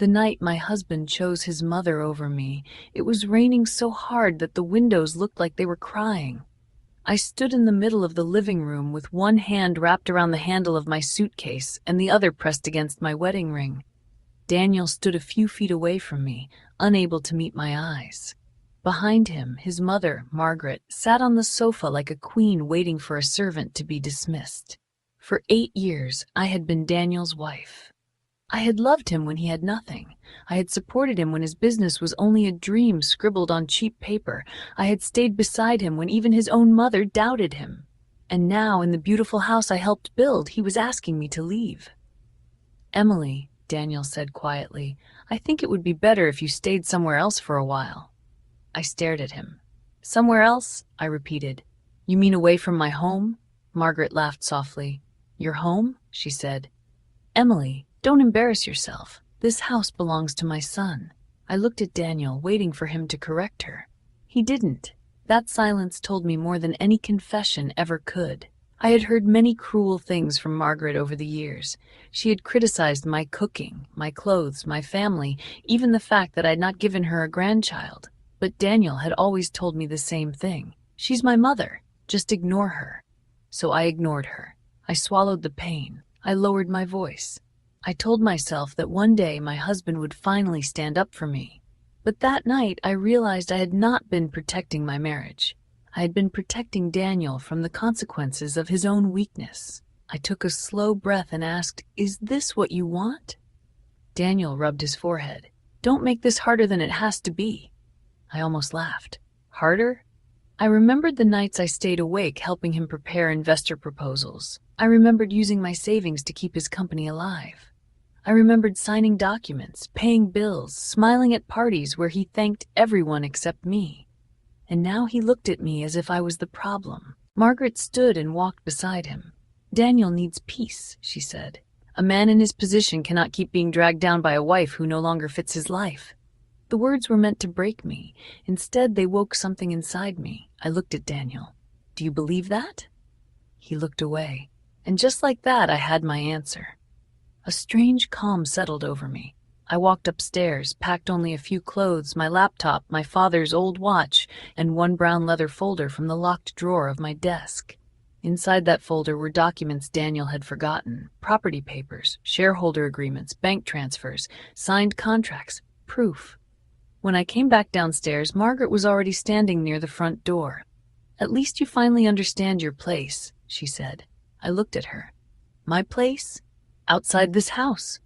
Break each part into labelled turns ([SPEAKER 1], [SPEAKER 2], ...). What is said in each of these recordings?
[SPEAKER 1] The night my husband chose his mother over me, it was raining so hard that the windows looked like they were crying. I stood in the middle of the living room with one hand wrapped around the handle of my suitcase and the other pressed against my wedding ring. Daniel stood a few feet away from me, unable to meet my eyes. Behind him, his mother, Margaret, sat on the sofa like a queen waiting for a servant to be dismissed. For 8 years, I had been Daniel's wife. I had loved him when he had nothing. I had supported him when his business was only a dream scribbled on cheap paper. I had stayed beside him when even his own mother doubted him. And now, in the beautiful house I helped build, he was asking me to leave. "Emily," Daniel said quietly, "I think it would be better if you stayed somewhere else for a while." I stared at him. "Somewhere else?" I repeated. "You mean away from my home?" Margaret laughed softly. "Your home?" she said. "Emily, don't embarrass yourself. This house belongs to my son." I looked at Daniel, waiting for him to correct her. He didn't. That silence told me more than any confession ever could. I had heard many cruel things from Margaret over the years. She had criticized my cooking, my clothes, my family, even the fact that I had not given her a grandchild. But Daniel had always told me the same thing. "She's my mother. Just ignore her." So I ignored her. I swallowed the pain. I lowered my voice. I told myself that one day my husband would finally stand up for me. But that night I realized I had not been protecting my marriage. I had been protecting Daniel from the consequences of his own weakness. I took a slow breath and asked, "Is this what you want?" Daniel rubbed his forehead. "Don't make this harder than it has to be." I almost laughed. Harder? I remembered the nights I stayed awake helping him prepare investor proposals. I remembered using my savings to keep his company alive. I remembered signing documents, paying bills, smiling at parties where he thanked everyone except me. And now he looked at me as if I was the problem. Margaret stood and walked beside him. "Daniel needs peace," she said. "A man in his position cannot keep being dragged down by a wife who no longer fits his life." The words were meant to break me. Instead, they woke something inside me. I looked at Daniel. "Do you believe that?" He looked away. And just like that, I had my answer. A strange calm settled over me. I walked upstairs, packed only a few clothes, my laptop, my father's old watch, and one brown leather folder from the locked drawer of my desk. Inside that folder were documents Daniel had forgotten, property papers, shareholder agreements, bank transfers, signed contracts, proof. When I came back downstairs, Margaret was already standing near the front door. "At least you finally understand your place," she said. I looked at her. "My place? Outside this house."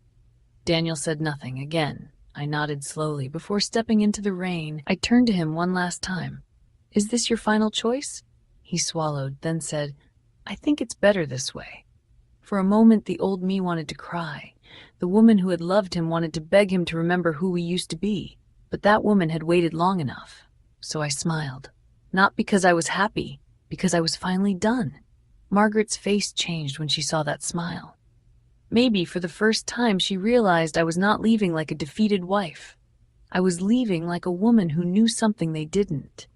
[SPEAKER 1] Daniel said nothing again. I nodded slowly. Before stepping into the rain, I turned to him one last time. "Is this your final choice?" He swallowed, then said, "I think it's better this way." For a moment, the old me wanted to cry. The woman who had loved him wanted to beg him to remember who we used to be. But that woman had waited long enough. So I smiled. Not because I was happy, because I was finally done. Margaret's face changed when she saw that smile. Maybe for the first time she realized I was not leaving like a defeated wife. I was leaving like a woman who knew something they didn't.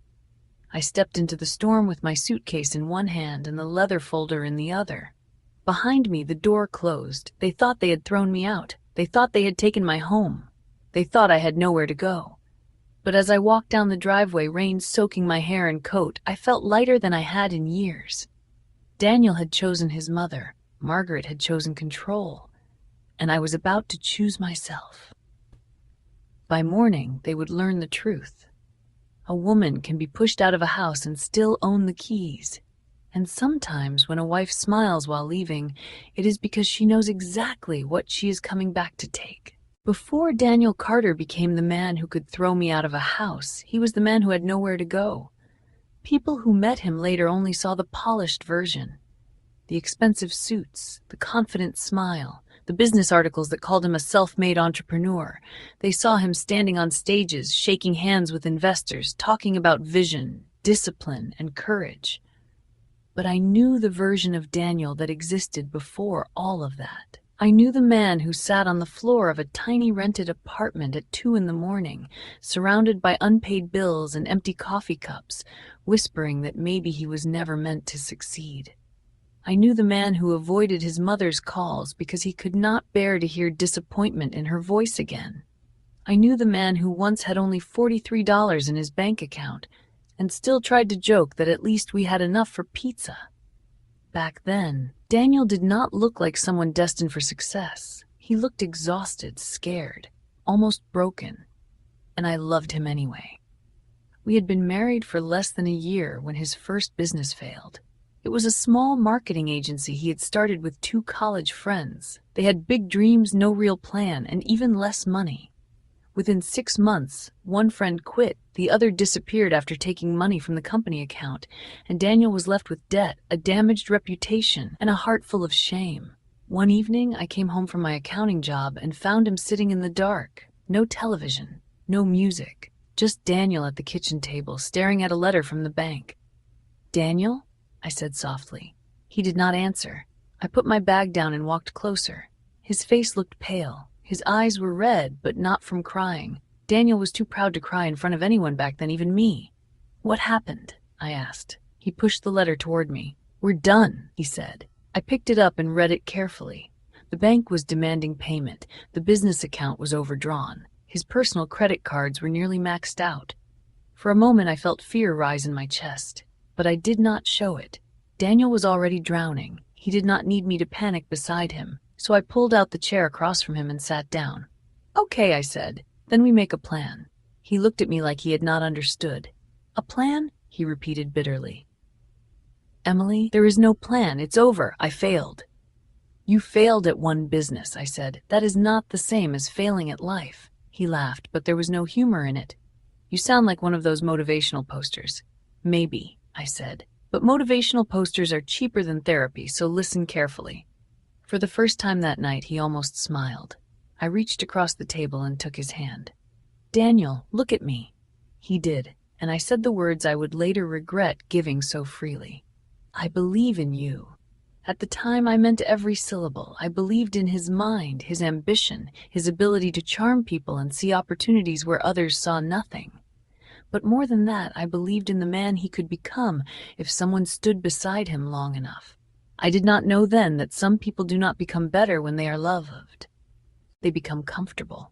[SPEAKER 1] I stepped into the storm with my suitcase in one hand and the leather folder in the other. Behind me, the door closed. They thought they had thrown me out. They thought they had taken my home. They thought I had nowhere to go. But as I walked down the driveway, rain soaking my hair and coat, I felt lighter than I had in years. Daniel had chosen his mother. Margaret had chosen control. And I was about to choose myself. By morning, they would learn the truth. A woman can be pushed out of a house and still own the keys. And sometimes when a wife smiles while leaving, it is because she knows exactly what she is coming back to take. Before Daniel Carter became the man who could throw me out of a house, he was the man who had nowhere to go. People who met him later only saw the polished version. The expensive suits, the confident smile, the business articles that called him a self-made entrepreneur. They saw him standing on stages, shaking hands with investors, talking about vision, discipline, and courage. But I knew the version of Daniel that existed before all of that. I knew the man who sat on the floor of a tiny rented apartment at 2 a.m, surrounded by unpaid bills and empty coffee cups, whispering that maybe he was never meant to succeed. I knew the man who avoided his mother's calls because he could not bear to hear disappointment in her voice again. I knew the man who once had only $43 in his bank account and still tried to joke that at least we had enough for pizza. Back then, Daniel did not look like someone destined for success. He looked exhausted, scared, almost broken, and I loved him anyway. We had been married for less than a year when his first business failed. It was a small marketing agency he had started with 2 college friends. They had big dreams, no real plan, and even less money. Within 6 months, one friend quit, the other disappeared after taking money from the company account, and Daniel was left with debt, a damaged reputation, and a heart full of shame. One evening, I came home from my accounting job and found him sitting in the dark. No television, no music, just Daniel at the kitchen table, staring at a letter from the bank. "Daniel?" I said softly. He did not answer. I put my bag down and walked closer. His face looked pale. His eyes were red, but not from crying. Daniel was too proud to cry in front of anyone back then, even me. "What happened?" I asked. He pushed the letter toward me. "We're done," he said. I picked it up and read it carefully. The bank was demanding payment. The business account was overdrawn. His personal credit cards were nearly maxed out. For a moment I felt fear rise in my chest, but I did not show it. Daniel was already drowning. He did not need me to panic beside him. So I pulled out the chair across from him and sat down. "Okay," I said, "then we make a plan." He looked at me like he had not understood. "A plan?" he repeated bitterly. "Emily, there is no plan. It's over. I failed." "You failed at one business," I said. "That is not the same as failing at life." He laughed, but there was no humor in it. "You sound like one of those motivational posters." "Maybe," I said, "but motivational posters are cheaper than therapy, so listen carefully." For the first time that night, he almost smiled. I reached across the table and took his hand. "Daniel, look at me." He did, and I said the words I would later regret giving so freely. "I believe in you." At the time, I meant every syllable. I believed in his mind, his ambition, his ability to charm people and see opportunities where others saw nothing. But more than that, I believed in the man he could become if someone stood beside him long enough. I did not know then that some people do not become better when they are loved. They become comfortable.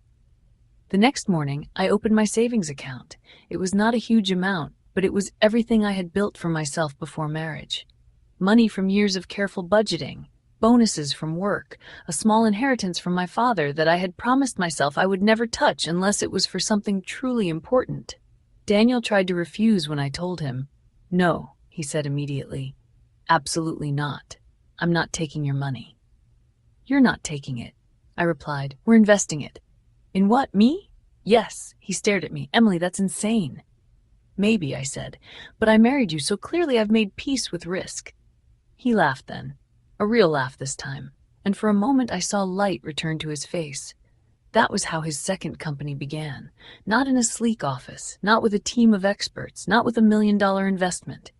[SPEAKER 1] The next morning, I opened my savings account. It was not a huge amount, but it was everything I had built for myself before marriage. Money from years of careful budgeting, bonuses from work, a small inheritance from my father that I had promised myself I would never touch unless it was for something truly important. Daniel tried to refuse when I told him. "No," he said immediately. "Absolutely not. I'm not taking your money." "You're not taking it," I replied. "We're investing it." "In what, me?" "Yes." He stared at me. "Emily, that's insane." "Maybe," I said, "but I married you, so clearly I've made peace with risk." He laughed then, a real laugh this time, and for a moment I saw light return to his face. That was how his second company began. Not in a sleek office, not with a team of experts, not with $1 million investment.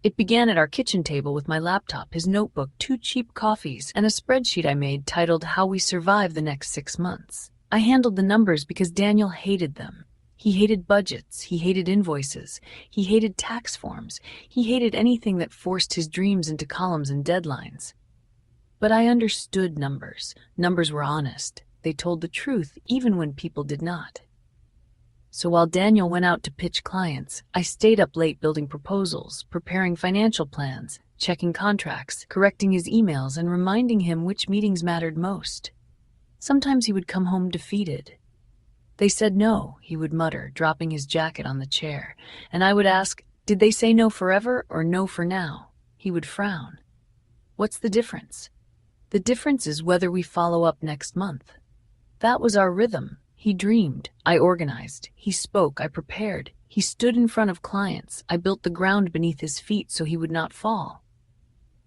[SPEAKER 1] It began at our kitchen table with my laptop, his notebook, 2 cheap coffees, and a spreadsheet I made titled How We Survive the Next 6 Months. I handled the numbers because Daniel hated them. He hated budgets, he hated invoices, he hated tax forms, he hated anything that forced his dreams into columns and deadlines. But I understood numbers. Numbers were honest. They told the truth even when people did not. So while Daniel went out to pitch clients, I stayed up late building proposals, preparing financial plans, checking contracts, correcting his emails, and reminding him which meetings mattered most. Sometimes he would come home defeated. "They said no," he would mutter, dropping his jacket on the chair, and I would ask, "Did they say no forever or no for now?" He would frown. "What's the difference?" "The difference is whether we follow up next month." That was our rhythm. He dreamed, I organized. He spoke, I prepared. He stood in front of clients. I built the ground beneath his feet so he would not fall.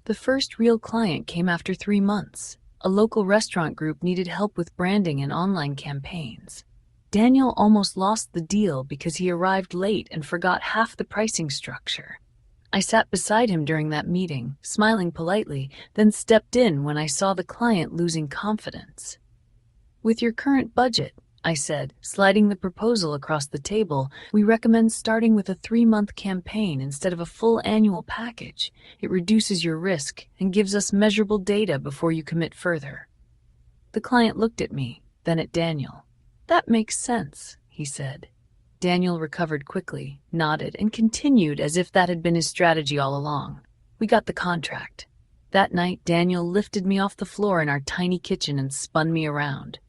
[SPEAKER 1] The first real client came after 3 months. A local restaurant group needed help with branding and online campaigns. Daniel almost lost the deal because he arrived late and forgot half the pricing structure. I sat beside him during that meeting, smiling politely, then stepped in when I saw the client losing confidence. "With your current budget," I said, sliding the proposal across the table, "we recommend starting with a 3-month campaign instead of a full annual package. It reduces your risk and gives us measurable data before you commit further." The client looked at me, then at Daniel. That makes sense, he said. Daniel recovered quickly, nodded, and continued as if that had been his strategy all along. We got the contract. That night, Daniel lifted me off the floor in our tiny kitchen and spun me around.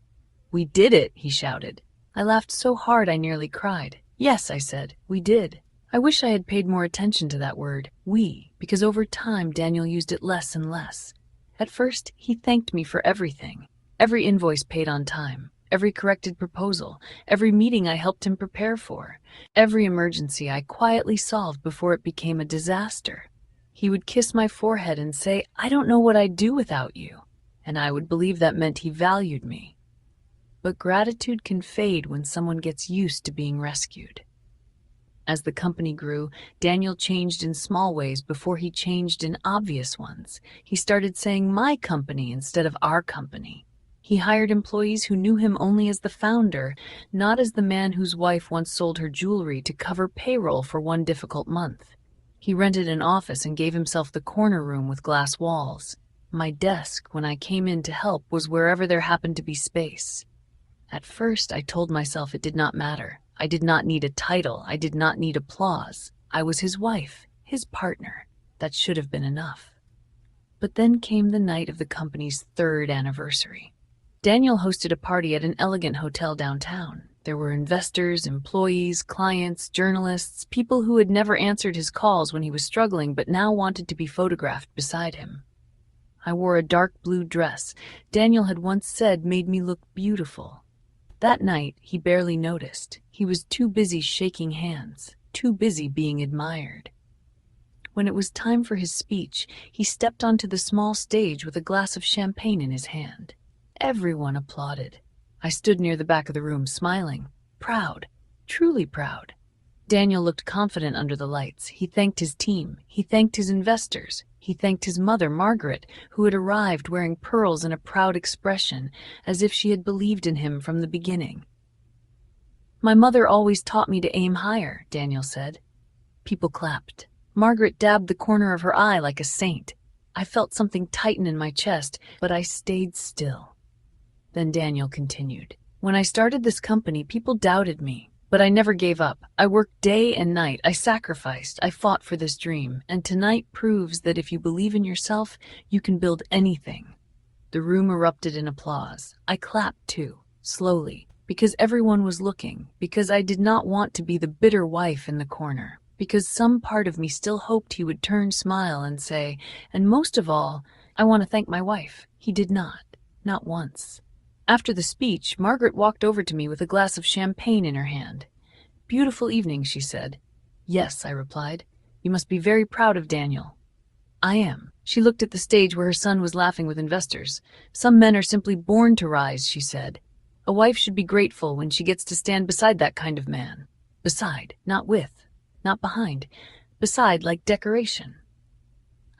[SPEAKER 1] "We did it," he shouted. I laughed so hard I nearly cried. "Yes," I said, "we did." I wish I had paid more attention to that word, we, because over time Daniel used it less and less. At first, he thanked me for everything. Every invoice paid on time, every corrected proposal, every meeting I helped him prepare for, every emergency I quietly solved before it became a disaster. He would kiss my forehead and say, "I don't know what I'd do without you," and I would believe that meant he valued me. But gratitude can fade when someone gets used to being rescued. As the company grew, Daniel changed in small ways before he changed in obvious ones. He started saying "my company" instead of "our company." He hired employees who knew him only as the founder, not as the man whose wife once sold her jewelry to cover payroll for one difficult month. He rented an office and gave himself the corner room with glass walls. My desk, when I came in to help, was wherever there happened to be space. At first, I told myself it did not matter. I did not need a title. I did not need applause. I was his wife, his partner. That should have been enough. But then came the night of the company's 3rd anniversary. Daniel hosted a party at an elegant hotel downtown. There were investors, employees, clients, journalists, people who had never answered his calls when he was struggling but now wanted to be photographed beside him. I wore a dark blue dress Daniel had once said made me look beautiful. That night, he barely noticed. He was too busy shaking hands, too busy being admired. When it was time for his speech, he stepped onto the small stage with a glass of champagne in his hand. Everyone applauded. I stood near the back of the room, smiling, proud, truly proud. Daniel looked confident under the lights. He thanked his team. He thanked his investors. He thanked his mother, Margaret, who had arrived wearing pearls and a proud expression, as if she had believed in him from the beginning. "My mother always taught me to aim higher," Daniel said. People clapped. Margaret dabbed the corner of her eye like a saint. I felt something tighten in my chest, but I stayed still. Then Daniel continued. "When I started this company, people doubted me. But I never gave up. I worked day and night. I sacrificed. I fought for this dream. And tonight proves that if you believe in yourself, you can build anything." The room erupted in applause. I clapped too, slowly, because everyone was looking, because I did not want to be the bitter wife in the corner, because some part of me still hoped he would turn, smile, and say, "And most of all, I want to thank my wife." He did not once. After the speech, Margaret walked over to me with a glass of champagne in her hand. "Beautiful evening," she said. "Yes," I replied. "You must be very proud of Daniel." "I am." She looked at the stage where her son was laughing with investors. "Some men are simply born to rise," she said. "A wife should be grateful when she gets to stand beside that kind of man. Beside, not with, not behind. Beside, like decoration."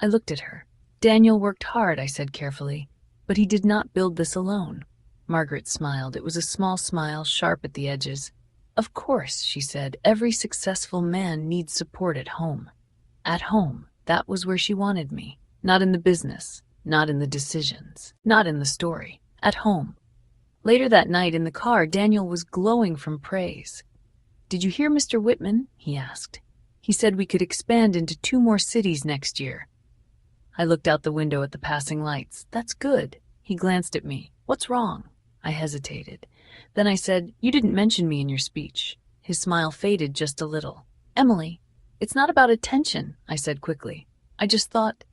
[SPEAKER 1] I looked at her. "Daniel worked hard," I said carefully, "but he did not build this alone." Margaret smiled. It was a small smile, sharp at the edges. "Of course," she said, "every successful man needs support at home." At home, that was where she wanted me. Not in the business, not in the decisions, not in the story. At home. Later that night in the car, Daniel was glowing from praise. "Did you hear Mr. Whitman?" he asked. "He said we could expand into 2 more cities next year." I looked out the window at the passing lights. "That's good." He glanced at me. "What's wrong?" I hesitated. Then I said, "You didn't mention me in your speech." His smile faded just a little. "Emily, it's not about attention," I said quickly. "I just thought—"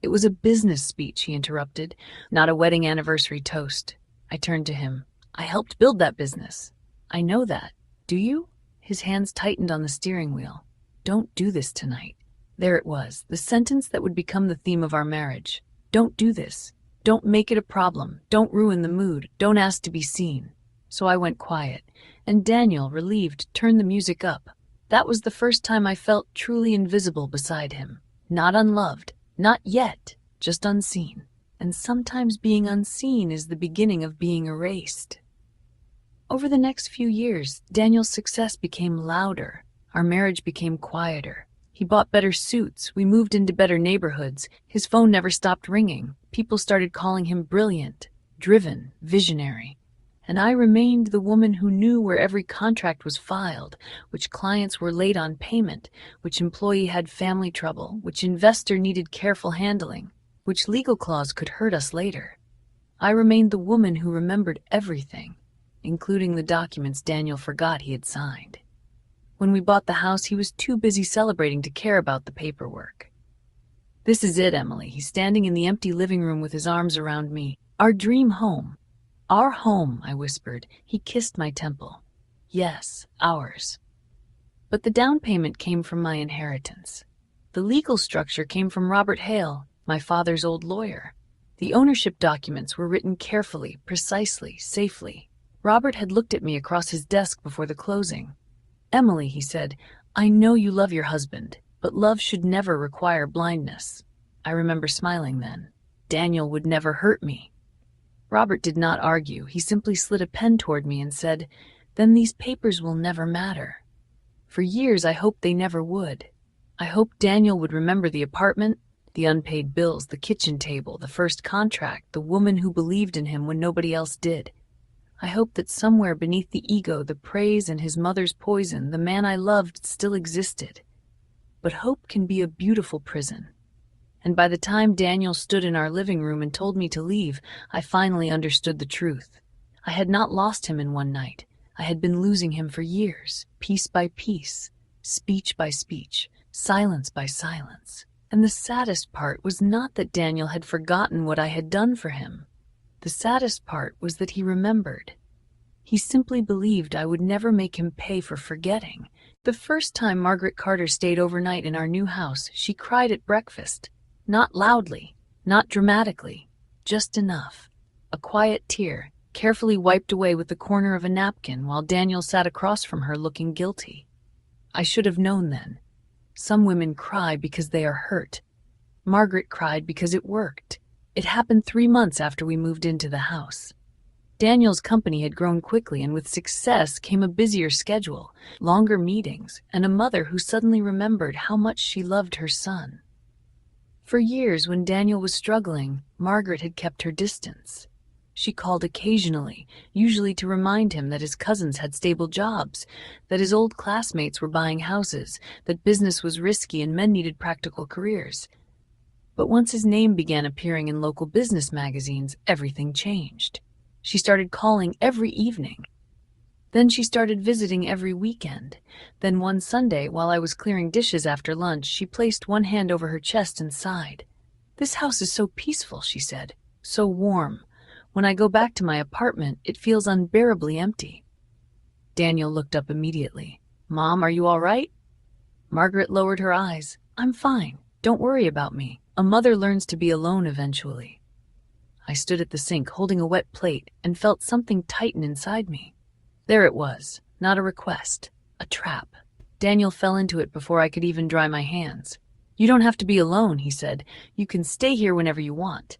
[SPEAKER 1] "It was a business speech," he interrupted, "not a wedding anniversary toast." I turned to him. "I helped build that business." "I know that. Do you?" His hands tightened on the steering wheel. "Don't do this tonight." There it was, the sentence that would become the theme of our marriage. Don't do this. Don't make it a problem. Don't ruin the mood. Don't ask to be seen. So I went quiet, and Daniel, relieved, turned the music up. That was the first time I felt truly invisible beside him. Not unloved. Not yet. Just unseen. And sometimes being unseen is the beginning of being erased. Over the next few years, Daniel's success became louder. Our marriage became quieter. He bought better suits. We moved into better neighborhoods. His phone never stopped ringing. People started calling him brilliant, driven, visionary. And I remained the woman who knew where every contract was filed, which clients were late on payment, which employee had family trouble, which investor needed careful handling, which legal clause could hurt us later. I remained the woman who remembered everything, including the documents Daniel forgot he had signed. When we bought the house, he was too busy celebrating to care about the paperwork. "This is it, Emily." He's standing in the empty living room with his arms around me. "Our dream home." "Our home," I whispered. He kissed my temple. "Yes, ours." But the down payment came from my inheritance. The legal structure came from Robert Hale, my father's old lawyer. The ownership documents were written carefully, precisely, safely. Robert had looked at me across his desk before the closing. "Emily," he said, "I know you love your husband, but love should never require blindness." I remember smiling then. Daniel would never hurt me. Robert did not argue. He simply slid a pen toward me and said, "Then these papers will never matter." For years I hoped they never would. I hoped Daniel would remember the apartment, the unpaid bills, the kitchen table, the first contract, the woman who believed in him when nobody else did. I hoped that somewhere beneath the ego, the praise, and his mother's poison, the man I loved still existed. But hope can be a beautiful prison. And by the time Daniel stood in our living room and told me to leave, I finally understood the truth. I had not lost him in one night. I had been losing him for years, piece by piece, speech by speech, silence by silence. And the saddest part was not that Daniel had forgotten what I had done for him. The saddest part was that he remembered. He simply believed I would never make him pay for forgetting. The first time Margaret Carter stayed overnight in our new house, she cried at breakfast. Not loudly, not dramatically, just enough. A quiet tear, carefully wiped away with the corner of a napkin while Daniel sat across from her looking guilty. I should have known then. Some women cry because they are hurt. Margaret cried because it worked. It happened 3 months after we moved into the house. Daniel's company had grown quickly, and with success came a busier schedule, longer meetings, and a mother who suddenly remembered how much she loved her son. For years, when Daniel was struggling, Margaret had kept her distance. She called occasionally, usually to remind him that his cousins had stable jobs, that his old classmates were buying houses, that business was risky and men needed practical careers. But once his name began appearing in local business magazines, everything changed. She started calling every evening. Then she started visiting every weekend. Then one Sunday, while I was clearing dishes after lunch, she placed one hand over her chest and sighed. "This house is so peaceful," she said, "so warm. When I go back to my apartment, it feels unbearably empty." Daniel looked up immediately. "Mom, are you all right?" Margaret lowered her eyes. "I'm fine. Don't worry about me. A mother learns to be alone eventually." I stood at the sink holding a wet plate and felt something tighten inside me. There it was, not a request, a trap. Daniel fell into it before I could even dry my hands. "You don't have to be alone," he said. "You can stay here whenever you want."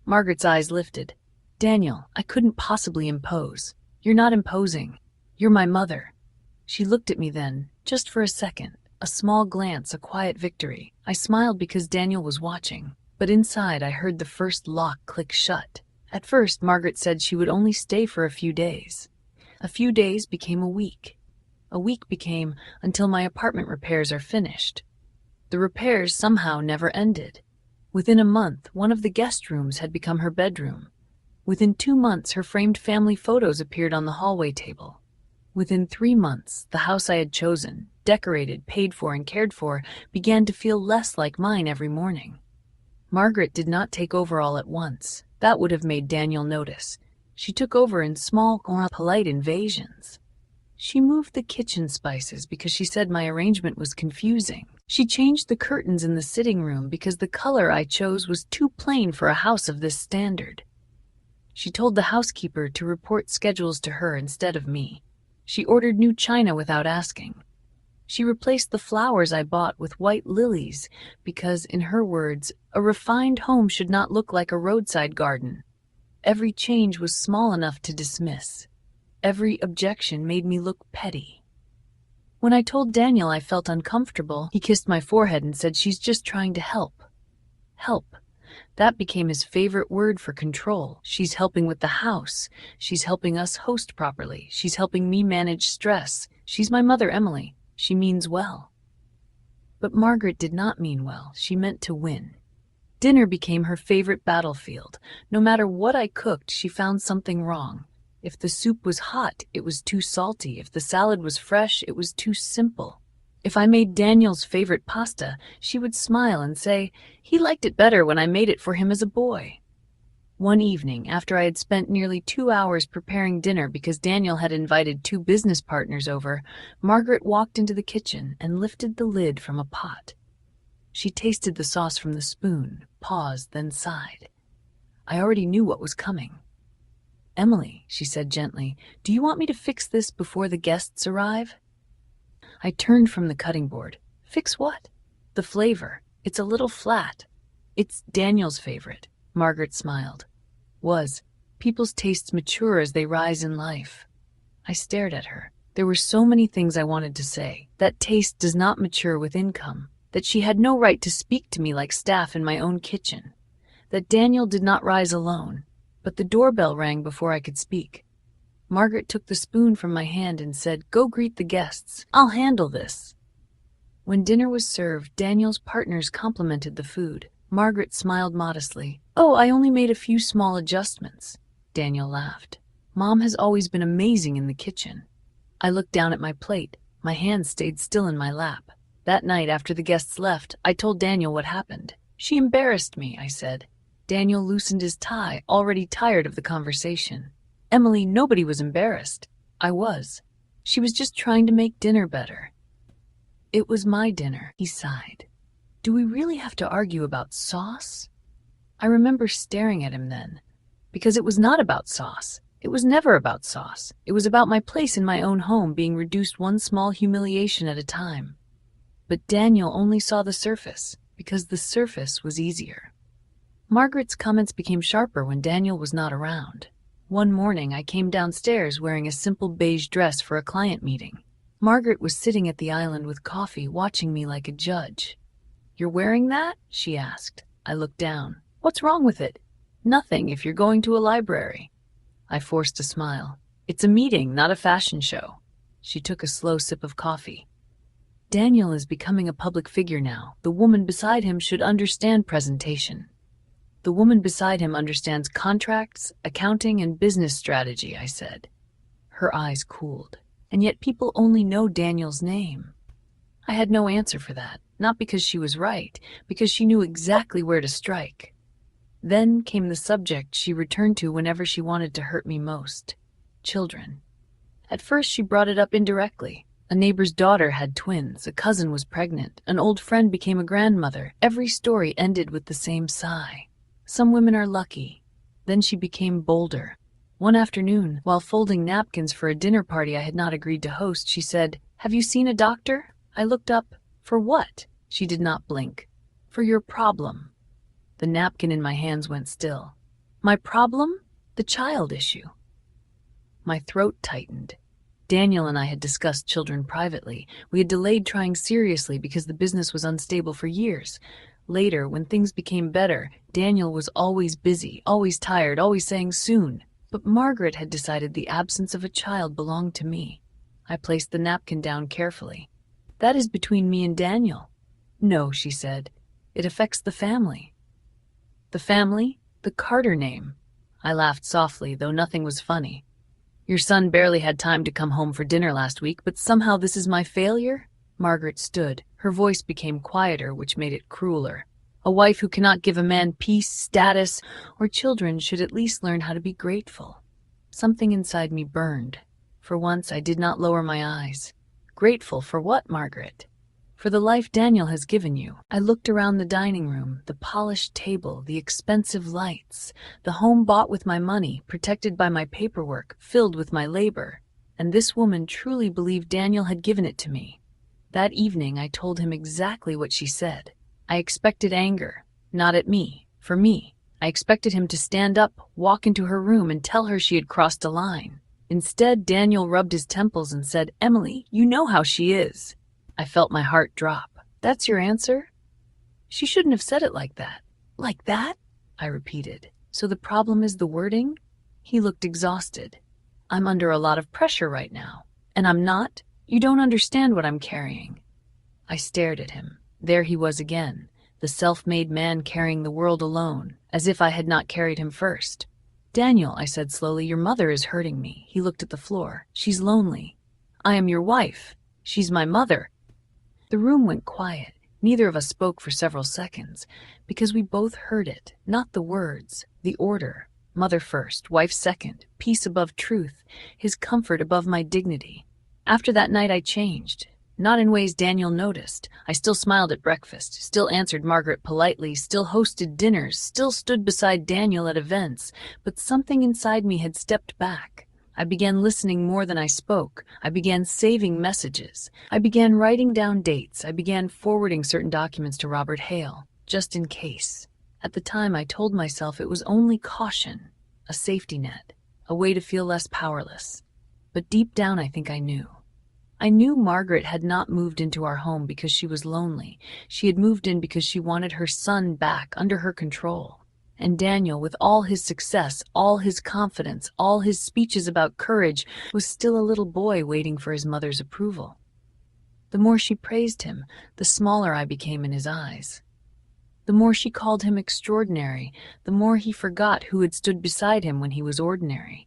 [SPEAKER 1] Margaret's eyes lifted. "Daniel, I couldn't possibly impose. You're not imposing. You're my mother." She looked at me then, just for a second, a small glance, a quiet victory. I smiled because Daniel was watching, but inside I heard the first lock click shut. At first, Margaret said she would only stay for a few days. A few days became a week. A week became until my apartment repairs are finished. The repairs somehow never ended. Within a month, one of the guest rooms had become her bedroom. Within 2 months, her framed family photos appeared on the hallway table. Within 3 months, the house I had chosen, decorated, paid for, and cared for, began to feel less like mine every morning. Margaret did not take over all at once. That would have made Daniel notice. She took over in small, polite invasions. She moved the kitchen spices because she said my arrangement was confusing. She changed the curtains in the sitting room because the color I chose was too plain for a house of this standard. She told the housekeeper to report schedules to her instead of me. She ordered new china without asking. She replaced the flowers I bought with white lilies because, in her words, a refined home should not look like a roadside garden. Every change was small enough to dismiss. Every objection made me look petty. When I told Daniel I felt uncomfortable, he kissed my forehead and said, "She's just trying to help." Help. That became his favorite word for control. She's helping with the house. She's helping us host properly. She's helping me manage stress. She's my mother, Emily. She means well. But Margaret did not mean well. She meant to win. Dinner became her favorite battlefield. No matter what I cooked, she found something wrong. If the soup was hot, it was too salty. If the salad was fresh, it was too simple. If I made Daniel's favorite pasta, she would smile and say, he liked it better when I made it for him as a boy. One evening, after I had spent nearly 2 hours preparing dinner because Daniel had invited 2 business partners over, Margaret walked into the kitchen and lifted the lid from a pot. She tasted the sauce from the spoon, paused, then sighed. I already knew what was coming. Emily, she said gently, do you want me to fix this before the guests arrive? I turned from the cutting board. Fix what? The flavor. It's a little flat. It's Daniel's favorite. Margaret smiled. Was. People's tastes mature as they rise in life. I stared at her. There were so many things I wanted to say. That taste does not mature with income. That she had no right to speak to me like staff in my own kitchen. That Daniel did not rise alone. But the doorbell rang before I could speak. Margaret took the spoon from my hand and said, go greet the guests. I'll handle this. When dinner was served, Daniel's partners complimented the food. Margaret smiled modestly. Oh, I only made a few small adjustments. Daniel laughed. Mom has always been amazing in the kitchen. I looked down at my plate. My hand stayed still in my lap. That night, after the guests left, I told Daniel what happened. She embarrassed me, I said. Daniel loosened his tie, already tired of the conversation. Emily, nobody was embarrassed. I was. She was just trying to make dinner better. It was my dinner, he sighed. Do we really have to argue about sauce? I remember staring at him then, because it was not about sauce. It was never about sauce. It was about my place in my own home being reduced one small humiliation at a time. But Daniel only saw the surface, because the surface was easier. Margaret's comments became sharper when Daniel was not around. One morning, I came downstairs wearing a simple beige dress for a client meeting. Margaret was sitting at the island with coffee, watching me like a judge. You're wearing that? She asked. I looked down. What's wrong with it? Nothing if you're going to a library. I forced a smile. It's a meeting, not a fashion show. She took a slow sip of coffee. Daniel is becoming a public figure now. The woman beside him should understand presentation. The woman beside him understands contracts, accounting, and business strategy, I said. Her eyes cooled. And yet people only know Daniel's name. I had no answer for that, not because she was right, because she knew exactly where to strike. Then came the subject she returned to whenever she wanted to hurt me most. Children. At first she brought it up indirectly. A neighbor's daughter had twins, a cousin was pregnant, an old friend became a grandmother. Every story ended with the same sigh. Some women are lucky. Then she became bolder. One afternoon, while folding napkins for a dinner party I had not agreed to host, she said, Have you seen a doctor? I looked up. For what? She did not blink. For your problem. The napkin in my hands went still. My problem? The child issue. My throat tightened. Daniel and I had discussed children privately. We had delayed trying seriously because the business was unstable for years. Later, when things became better, Daniel was always busy, always tired, always saying soon. But Margaret had decided the absence of a child belonged to me. I placed the napkin down carefully. That is between me and Daniel. No, she said. It affects the family. The family? The Carter name. I laughed softly, though nothing was funny. Your son barely had time to come home for dinner last week, but somehow this is my failure? Margaret stood. Her voice became quieter, which made it crueler. A wife who cannot give a man peace, status, or children should at least learn how to be grateful. Something inside me burned. For once, I did not lower my eyes. Grateful for what, Margaret? For the life Daniel has given you. I looked around the dining room, the polished table, the expensive lights, the home bought with my money, protected by my paperwork, filled with my labor. And this woman truly believed Daniel had given it to me. That evening, I told him exactly what she said. I expected anger, not at me, for me. I expected him to stand up, walk into her room, and tell her she had crossed a line. Instead, Daniel rubbed his temples and said, Emily, you know how she is. I felt my heart drop. That's your answer? She shouldn't have said it like that. Like that? I repeated. So the problem is the wording? He looked exhausted. I'm under a lot of pressure right now. And I'm not? You don't understand what I'm carrying. I stared at him. There he was again, the self-made man carrying the world alone, as if I had not carried him first. Daniel, I said slowly, your mother is hurting me. He looked at the floor. She's lonely. I am your wife. She's my mother. The room went quiet. Neither of us spoke for several seconds, because we both heard it, not the words, the order. Mother first, wife second, peace above truth, his comfort above my dignity. After that night I changed. Not in ways Daniel noticed. I still smiled at breakfast, still answered Margaret politely, still hosted dinners, still stood beside Daniel at events, but something inside me had stepped back. I began listening more than I spoke. I began saving messages. I began writing down dates. I began forwarding certain documents to Robert Hale, just in case. At the time, I told myself it was only caution, a safety net, a way to feel less powerless. But deep down, I think I knew. I knew Margaret had not moved into our home because she was lonely. She had moved in because she wanted her son back under her control. And Daniel, with all his success, all his confidence, all his speeches about courage, was still a little boy waiting for his mother's approval. The more she praised him, the smaller I became in his eyes. The more she called him extraordinary, the more he forgot who had stood beside him when he was ordinary.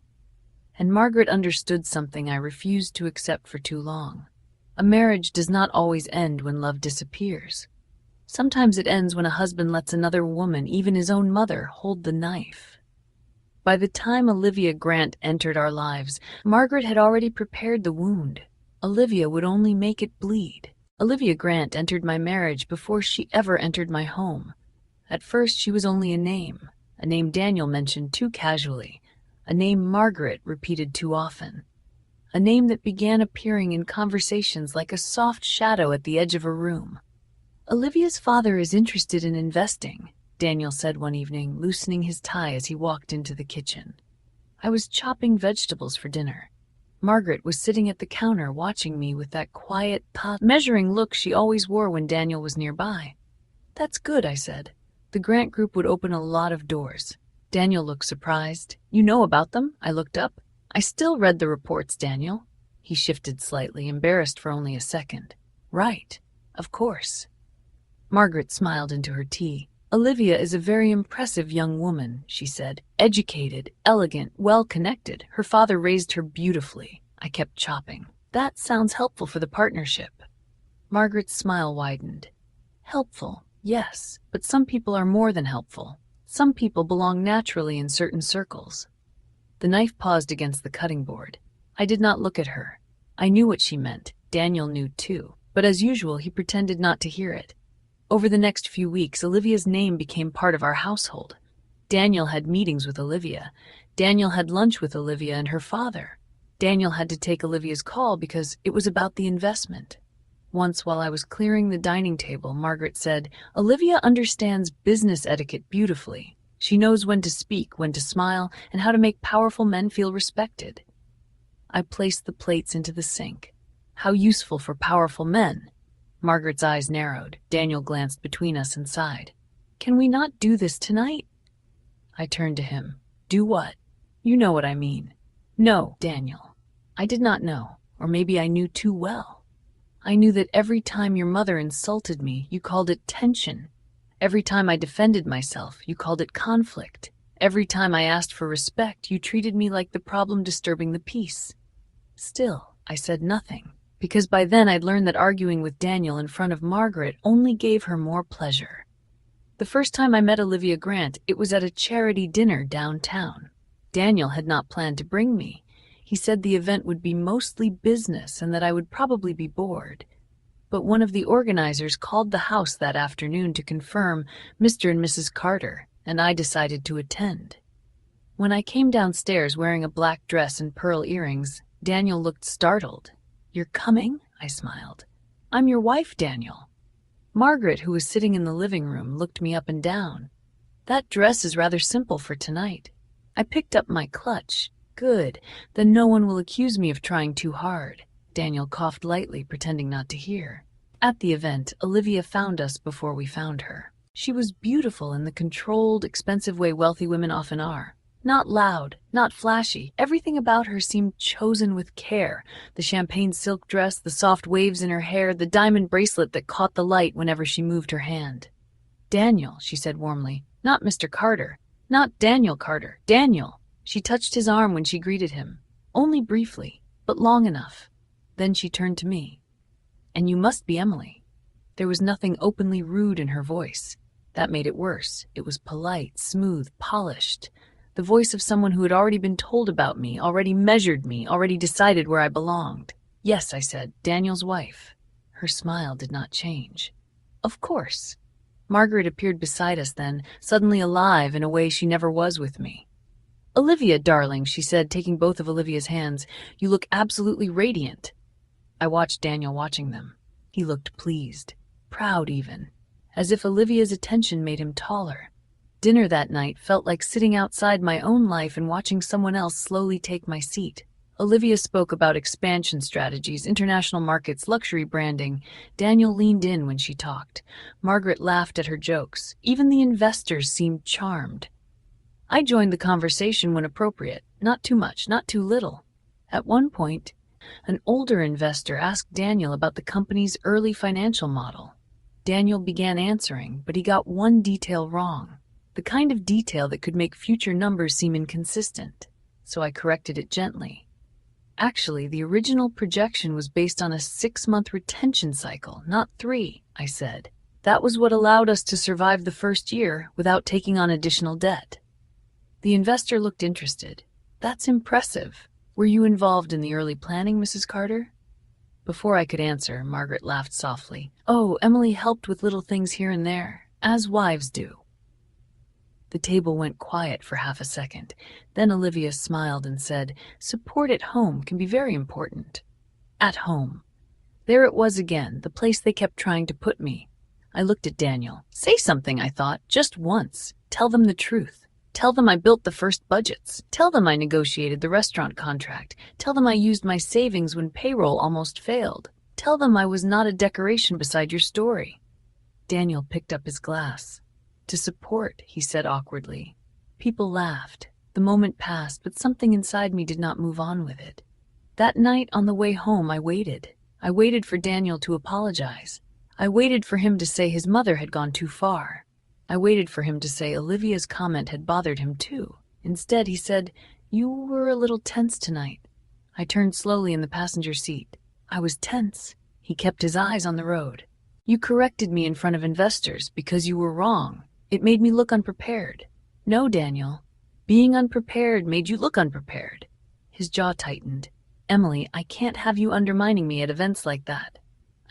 [SPEAKER 1] And Margaret understood something I refused to accept for too long. A marriage does not always end when love disappears. Sometimes it ends when a husband lets another woman, even his own mother, hold the knife. By the time Olivia Grant entered our lives, Margaret had already prepared the wound. Olivia would only make it bleed. Olivia Grant entered my marriage before she ever entered my home. At first she was only a name Daniel mentioned too casually, a name Margaret repeated too often, a name that began appearing in conversations like a soft shadow at the edge of a room. Olivia's father is interested in investing, Daniel said one evening, loosening his tie as he walked into the kitchen. I was chopping vegetables for dinner. Margaret was sitting at the counter watching me with that quiet, measuring look she always wore when Daniel was nearby. That's good, I said. The Grant Group would open a lot of doors. Daniel looked surprised. You know about them? I looked up. I still read the reports, Daniel. He shifted slightly, embarrassed for only a second. Right, of course. Margaret smiled into her tea. Olivia is a very impressive young woman, she said. Educated, elegant, well-connected. Her father raised her beautifully. I kept chopping. That sounds helpful for the partnership. Margaret's smile widened. Helpful, yes, but some people are more than helpful. Some people belong naturally in certain circles. The knife paused against the cutting board. I did not look at her. I knew what she meant. Daniel knew too. But as usual, he pretended not to hear it. Over the next few weeks, Olivia's name became part of our household. Daniel had meetings with Olivia. Daniel had lunch with Olivia and her father. Daniel had to take Olivia's call because it was about the investment. Once, while I was clearing the dining table, Margaret said, Olivia understands business etiquette beautifully. She knows when to speak, when to smile, and how to make powerful men feel respected. I placed the plates into the sink. How useful for powerful men. Margaret's eyes narrowed. Daniel glanced between us and sighed. Can we not do this tonight? I turned to him. Do what? You know what I mean. No, Daniel. I did not know, or maybe I knew too well. I knew that every time your mother insulted me, you called it tension. Every time I defended myself, you called it conflict. Every time I asked for respect, you treated me like the problem disturbing the peace. Still, I said nothing. Because by then I'd learned that arguing with Daniel in front of Margaret only gave her more pleasure. The first time I met Olivia Grant, it was at a charity dinner downtown. Daniel had not planned to bring me. He said the event would be mostly business and that I would probably be bored. But one of the organizers called the house that afternoon to confirm Mr. and Mrs. Carter, and I decided to attend. When I came downstairs wearing a black dress and pearl earrings, Daniel looked startled. You're coming? I smiled. I'm your wife, Daniel. Margaret, who was sitting in the living room, looked me up and down. That dress is rather simple for tonight. I picked up my clutch. Good. Then no one will accuse me of trying too hard. Daniel coughed lightly, pretending not to hear. At the event, Olivia found us before we found her. She was beautiful in the controlled, expensive way wealthy women often are. Not loud, not flashy. Everything about her seemed chosen with care. The champagne silk dress, the soft waves in her hair, the diamond bracelet that caught the light whenever she moved her hand. "Daniel," she said warmly. "Not Mr. Carter. Not Daniel Carter. Daniel." She touched his arm when she greeted him. Only briefly, but long enough. Then she turned to me. "And you must be Emily." There was nothing openly rude in her voice. That made it worse. It was polite, smooth, polished. The voice of someone who had already been told about me, already measured me, already decided where I belonged. "Yes," I said, "Daniel's wife." Her smile did not change. "Of course." Margaret appeared beside us then, suddenly alive in a way she never was with me. "Olivia, darling," she said, taking both of Olivia's hands, "you look absolutely radiant." I watched Daniel watching them. He looked pleased, proud even, as if Olivia's attention made him taller. Dinner that night felt like sitting outside my own life and watching someone else slowly take my seat. Olivia spoke about expansion strategies, international markets, luxury branding. Daniel leaned in when she talked. Margaret laughed at her jokes. Even the investors seemed charmed. I joined the conversation when appropriate, not too much, not too little. At one point, an older investor asked Daniel about the company's early financial model. Daniel began answering, but he got one detail wrong. The kind of detail that could make future numbers seem inconsistent. So I corrected it gently. "Actually, the original projection was based on a 6-month retention cycle, not 3, I said. That was what allowed us to survive the first year without taking on additional debt. The investor looked interested. "That's impressive. Were you involved in the early planning, Mrs. Carter?" Before I could answer, Margaret laughed softly. "Oh, Emily helped with little things here and there, as wives do." The table went quiet for half a second. Then Olivia smiled and said, "Support at home can be very important." At home. There it was again, the place they kept trying to put me. I looked at Daniel. Say something, I thought, just once. Tell them the truth. Tell them I built the first budgets. Tell them I negotiated the restaurant contract. Tell them I used my savings when payroll almost failed. Tell them I was not a decoration beside your story. Daniel picked up his glass. "To support," he said awkwardly. People laughed. The moment passed, but something inside me did not move on with it. That night on the way home, I waited. I waited for Daniel to apologize. I waited for him to say his mother had gone too far. I waited for him to say Olivia's comment had bothered him too. Instead, he said, "You were a little tense tonight." I turned slowly in the passenger seat. I was tense. He kept his eyes on the road. "You corrected me in front of investors because you were wrong. It made me look unprepared." "No, Daniel. Being unprepared made you look unprepared." His jaw tightened. "Emily, I can't have you undermining me at events like that."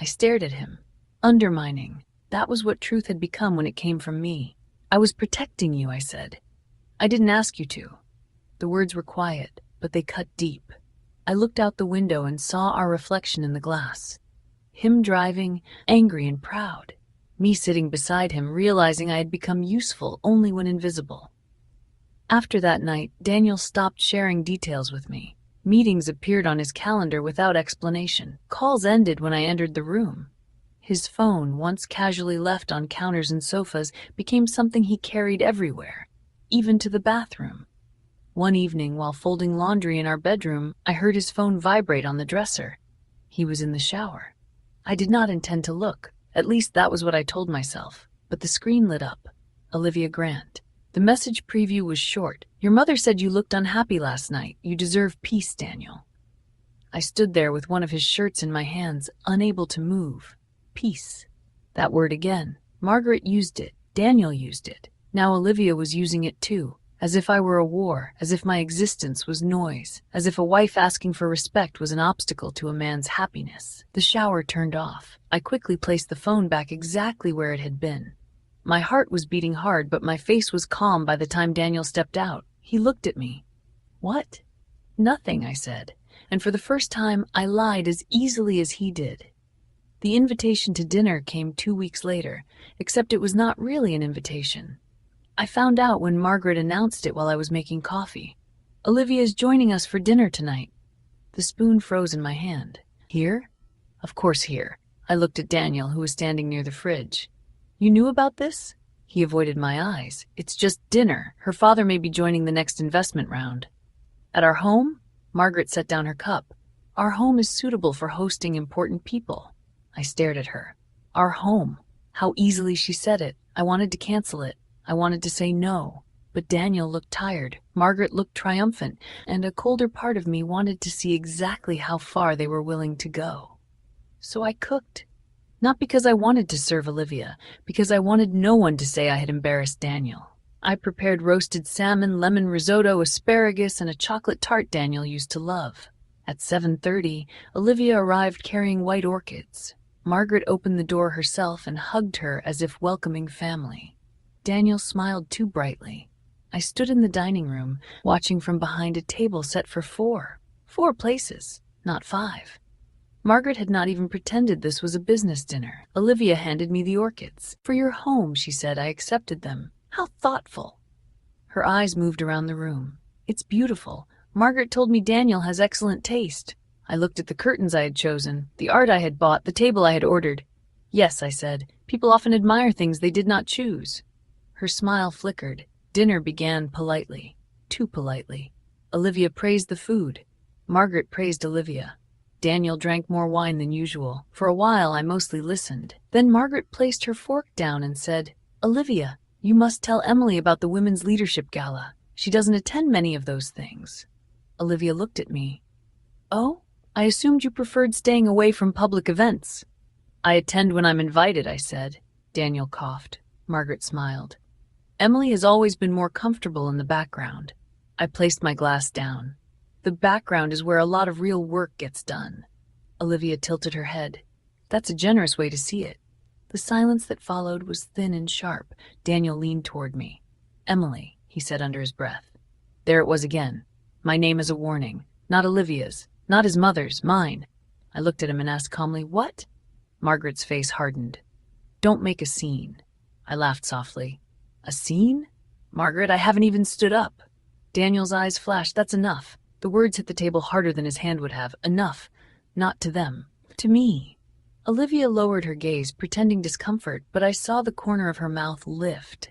[SPEAKER 1] I stared at him. Undermining. That was what truth had become when it came from me. "I was protecting you," I said. "I didn't ask you to." The words were quiet, but they cut deep. I looked out the window and saw our reflection in the glass. Him driving, angry and proud. Me sitting beside him, realizing I had become useful only when invisible. After that night, Daniel stopped sharing details with me. Meetings appeared on his calendar without explanation. Calls ended when I entered the room. His phone, once casually left on counters and sofas, became something he carried everywhere, even to the bathroom. One evening, while folding laundry in our bedroom, I heard his phone vibrate on the dresser. He was in the shower. I did not intend to look. At least that was what I told myself. But the screen lit up. Olivia Grant. The message preview was short. "Your mother said you looked unhappy last night. You deserve peace, Daniel." I stood there with one of his shirts in my hands, unable to move. Peace. That word again. Margaret used it. Daniel used it. Now Olivia was using it too. As if I were a war, as if my existence was noise, as if a wife asking for respect was an obstacle to a man's happiness. The shower turned off. I quickly placed the phone back exactly where it had been. My heart was beating hard, but my face was calm by the time Daniel stepped out. He looked at me. "What?" "Nothing," I said, and for the first time I lied as easily as he did. The invitation to dinner came 2 weeks later, except it was not really an invitation. I found out when Margaret announced it while I was making coffee. "Olivia is joining us for dinner tonight." The spoon froze in my hand. "Here?" "Of course here." I looked at Daniel, who was standing near the fridge. "You knew about this?" He avoided my eyes. It's just dinner. Her father may be joining the next investment round. At our home? Margaret set down her cup. Our home is suitable for hosting important people. I stared at her. Our home. How easily she said it. I wanted to cancel it. I wanted to say no. But Daniel looked tired. Margaret looked triumphant. And a colder part of me wanted to see exactly how far they were willing to go. So I cooked. Not because I wanted to serve Olivia, because I wanted no one to say I had embarrassed Daniel. I prepared roasted salmon, lemon risotto, asparagus, and a chocolate tart Daniel used to love. At 7:30, Olivia arrived carrying white orchids. Margaret opened the door herself and hugged her as if welcoming family. Daniel smiled too brightly. I stood in the dining room, watching from behind a table set for four. 4 places, not 5. Margaret had not even pretended this was a business dinner. Olivia handed me the orchids. "For your home," she said. I accepted them. "How thoughtful." Her eyes moved around the room. "It's beautiful. Margaret told me Daniel has excellent taste." I looked at the curtains I had chosen, the art I had bought, the table I had ordered. "Yes," I said. "People often admire things they did not choose." Her smile flickered. Dinner began politely. Too politely. Olivia praised the food. Margaret praised Olivia. Daniel drank more wine than usual. For a while, I mostly listened. Then Margaret placed her fork down and said, "Olivia, you must tell Emily about the Women's Leadership Gala. She doesn't attend many of those things." Olivia looked at me. "Oh, I assumed you preferred staying away from public events." "I attend when I'm invited," I said. Daniel coughed. Margaret smiled. "Emily has always been more comfortable in the background." I placed my glass down. "The background is where a lot of real work gets done." Olivia tilted her head. "That's a generous way to see it." The silence that followed was thin and sharp. Daniel leaned toward me. "Emily," he said under his breath. There it was again. My name is a warning. Not Olivia's. Not his mother's. Mine. I looked at him and asked calmly, "What?" Margaret's face hardened. "Don't make a scene." I laughed softly. "A scene?" "Margaret, I haven't even stood up." Daniel's eyes flashed. "That's enough." The words hit the table harder than his hand would have. "Enough. Not to them. To me." Olivia lowered her gaze, pretending discomfort, but I saw the corner of her mouth lift.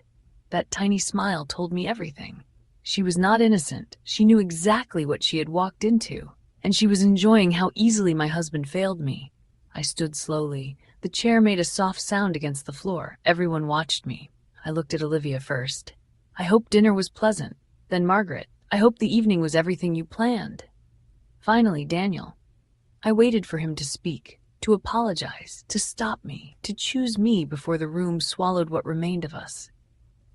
[SPEAKER 1] That tiny smile told me everything. She was not innocent. She knew exactly what she had walked into, and she was enjoying how easily my husband failed me. I stood slowly. The chair made a soft sound against the floor. Everyone watched me. I looked at Olivia first. "I hope dinner was pleasant." Then Margaret. "I hope the evening was everything you planned." Finally, Daniel. I waited for him to speak, to apologize, to stop me, to choose me before the room swallowed what remained of us.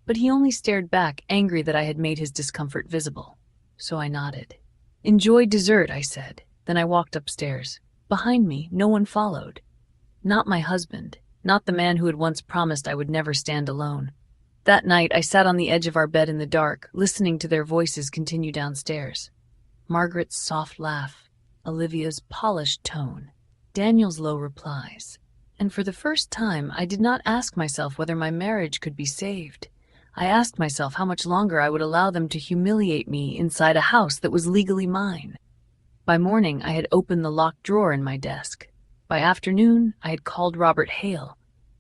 [SPEAKER 1] But he only stared back, angry that I had made his discomfort visible. So I nodded. "Enjoy dessert," I said. Then I walked upstairs. Behind me, no one followed. Not my husband, not the man who had once promised I would never stand alone. That night, I sat on the edge of our bed in the dark, listening to their voices continue downstairs. Margaret's soft laugh, Olivia's polished tone, Daniel's low replies. And for the first time, I did not ask myself whether my marriage could be saved. I asked myself how much longer I would allow them to humiliate me inside a house that was legally mine. By morning, I had opened the locked drawer in my desk. By afternoon, I had called Robert Hale.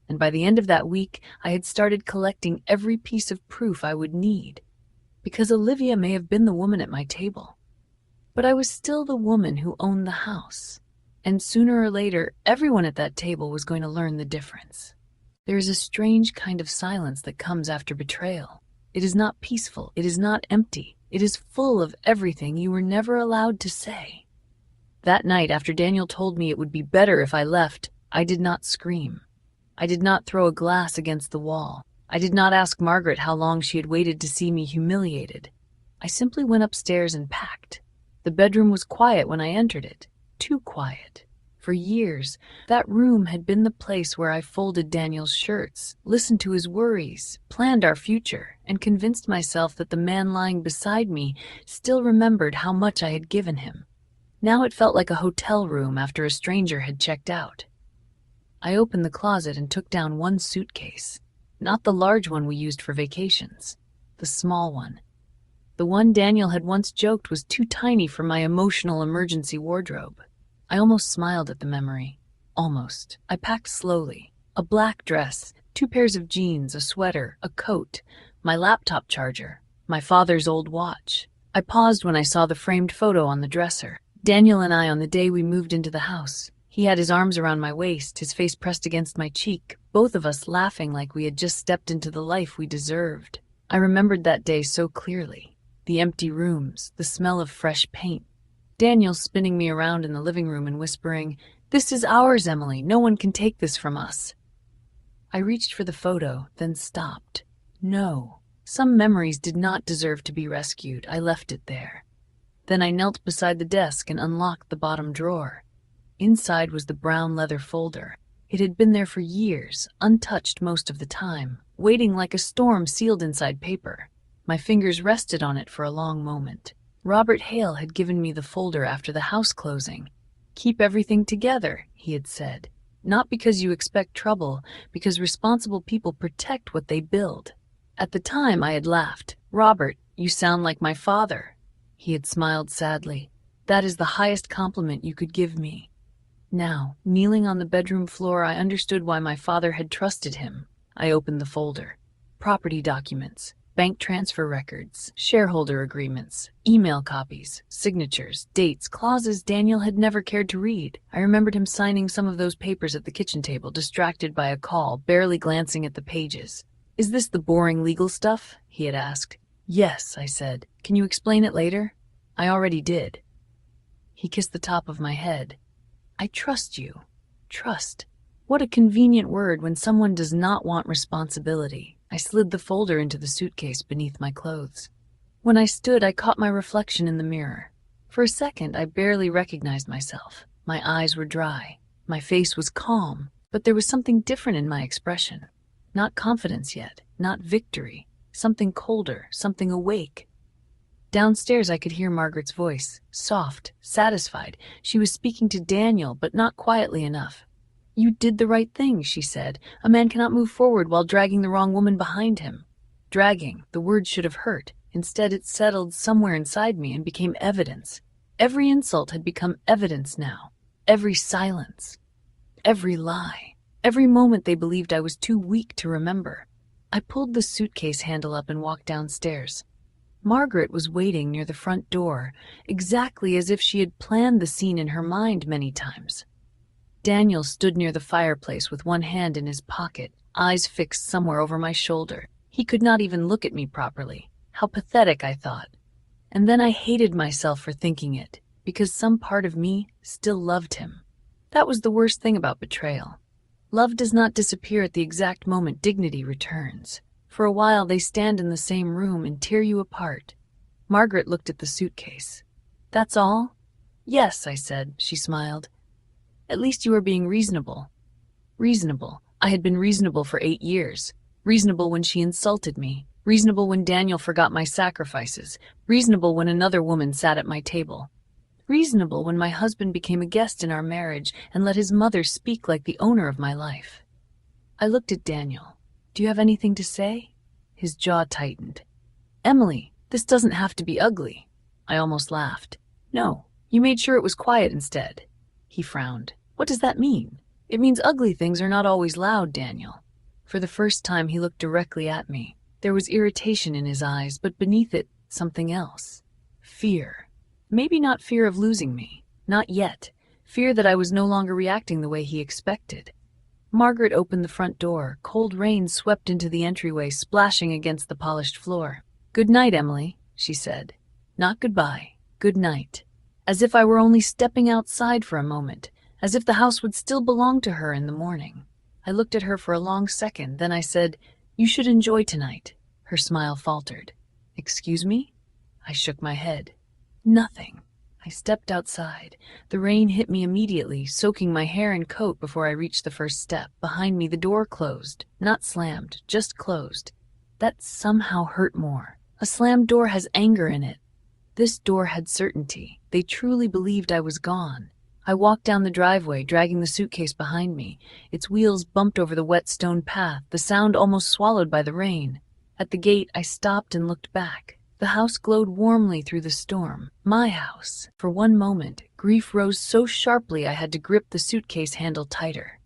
[SPEAKER 1] And by the end of that week, I had started collecting every piece of proof I would need. Because Olivia may have been the woman at my table, but I was still the woman who owned the house. And sooner or later, everyone at that table was going to learn the difference. There is a strange kind of silence that comes after betrayal. It is not peaceful. It is not empty. It is full of everything you were never allowed to say. That night, after Daniel told me it would be better if I left, I did not scream. I did not throw a glass against the wall. I did not ask Margaret how long she had waited to see me humiliated. I simply went upstairs and packed. The bedroom was quiet when I entered it. Too quiet. For years, that room had been the place where I folded Daniel's shirts, listened to his worries, planned our future, and convinced myself that the man lying beside me still remembered how much I had given him. Now it felt like a hotel room after a stranger had checked out. I opened the closet and took down one suitcase. Not the large one we used for vacations. The small one. The one Daniel had once joked was too tiny for my emotional emergency wardrobe. I almost smiled at the memory. Almost. I packed slowly. A black dress, 2 pairs of jeans, a sweater, a coat, my laptop charger, my father's old watch. I paused when I saw the framed photo on the dresser. Daniel and I on the day we moved into the house. He had his arms around my waist, his face pressed against my cheek, both of us laughing like we had just stepped into the life we deserved. I remembered that day so clearly. The empty rooms, the smell of fresh paint. Daniel spinning me around in the living room and whispering, "This is ours, Emily. No one can take this from us." I reached for the photo, then stopped. No. Some memories did not deserve to be rescued. I left it there. Then I knelt beside the desk and unlocked the bottom drawer. Inside was the brown leather folder. It had been there for years, untouched most of the time, waiting like a storm sealed inside paper. My fingers rested on it for a long moment. Robert Hale had given me the folder after the house closing. "Keep everything together," he had said. "Not because you expect trouble, because responsible people protect what they build." At the time I had laughed. "Robert, you sound like my father." He had smiled sadly. "That is the highest compliment you could give me." Now, kneeling on the bedroom floor, I understood why my father had trusted him. I opened the folder. Property documents, bank transfer records, shareholder agreements, email copies, signatures, dates, clauses Daniel had never cared to read. I remembered him signing some of those papers at the kitchen table, distracted by a call, barely glancing at the pages. "Is this the boring legal stuff?" he had asked. "Yes," I said. "Can you explain it later?" "I already did." He kissed the top of my head. "I trust you." Trust. What a convenient word when someone does not want responsibility. I slid the folder into the suitcase beneath my clothes. When I stood, I caught my reflection in the mirror. For a second, I barely recognized myself. My eyes were dry. My face was calm, but there was something different in my expression. Not confidence yet, not victory. Something colder, something awake. Downstairs I could hear Margaret's voice, soft, satisfied. She was speaking to Daniel, but not quietly enough. "You did the right thing," she said. "A man cannot move forward while dragging the wrong woman behind him." Dragging, the word should have hurt. Instead it settled somewhere inside me and became evidence. Every insult had become evidence now. Every silence. Every lie. Every moment they believed I was too weak to remember. I pulled the suitcase handle up and walked downstairs. Margaret was waiting near the front door, exactly as if she had planned the scene in her mind many times. Daniel stood near the fireplace with one hand in his pocket, eyes fixed somewhere over my shoulder. He could not even look at me properly. How pathetic, I thought. And then I hated myself for thinking it, because some part of me still loved him. That was the worst thing about betrayal. Love does not disappear at the exact moment dignity returns. For a while they stand in the same room and tear you apart. Margaret looked at the suitcase. "That's all?" "Yes," I said. She smiled. "At least you are being reasonable." Reasonable. I had been reasonable for 8 years. Reasonable when she insulted me. Reasonable when Daniel forgot my sacrifices. Reasonable when another woman sat at my table. Reasonable when my husband became a guest in our marriage and let his mother speak like the owner of my life. I looked at Daniel. "Do you have anything to say?" His jaw tightened. "Emily, this doesn't have to be ugly." I almost laughed. "No, you made sure it was quiet instead." He frowned. "What does that mean?" "It means ugly things are not always loud, Daniel." For the first time he looked directly at me. There was irritation in his eyes, but beneath it, something else. Fear. Maybe not fear of losing me. Not yet. Fear that I was no longer reacting the way he expected. Margaret opened the front door. Cold rain swept into the entryway, splashing against the polished floor. "Good night, Emily," she said. Not goodbye. Good night. As if I were only stepping outside for a moment, as if the house would still belong to her in the morning. I looked at her for a long second, then I said, "You should enjoy tonight." Her smile faltered. "Excuse me?" I shook my head. "Nothing." I stepped outside. The rain hit me immediately, soaking my hair and coat before I reached the first step. Behind me, the door closed. Not slammed, just closed. That somehow hurt more. A slammed door has anger in it. This door had certainty. They truly believed I was gone. I walked down the driveway, dragging the suitcase behind me. Its wheels bumped over the wet stone path, the sound almost swallowed by the rain. At the gate, I stopped and looked back. The house glowed warmly through the storm. My house. For one moment, grief rose so sharply I had to grip the suitcase handle tighter.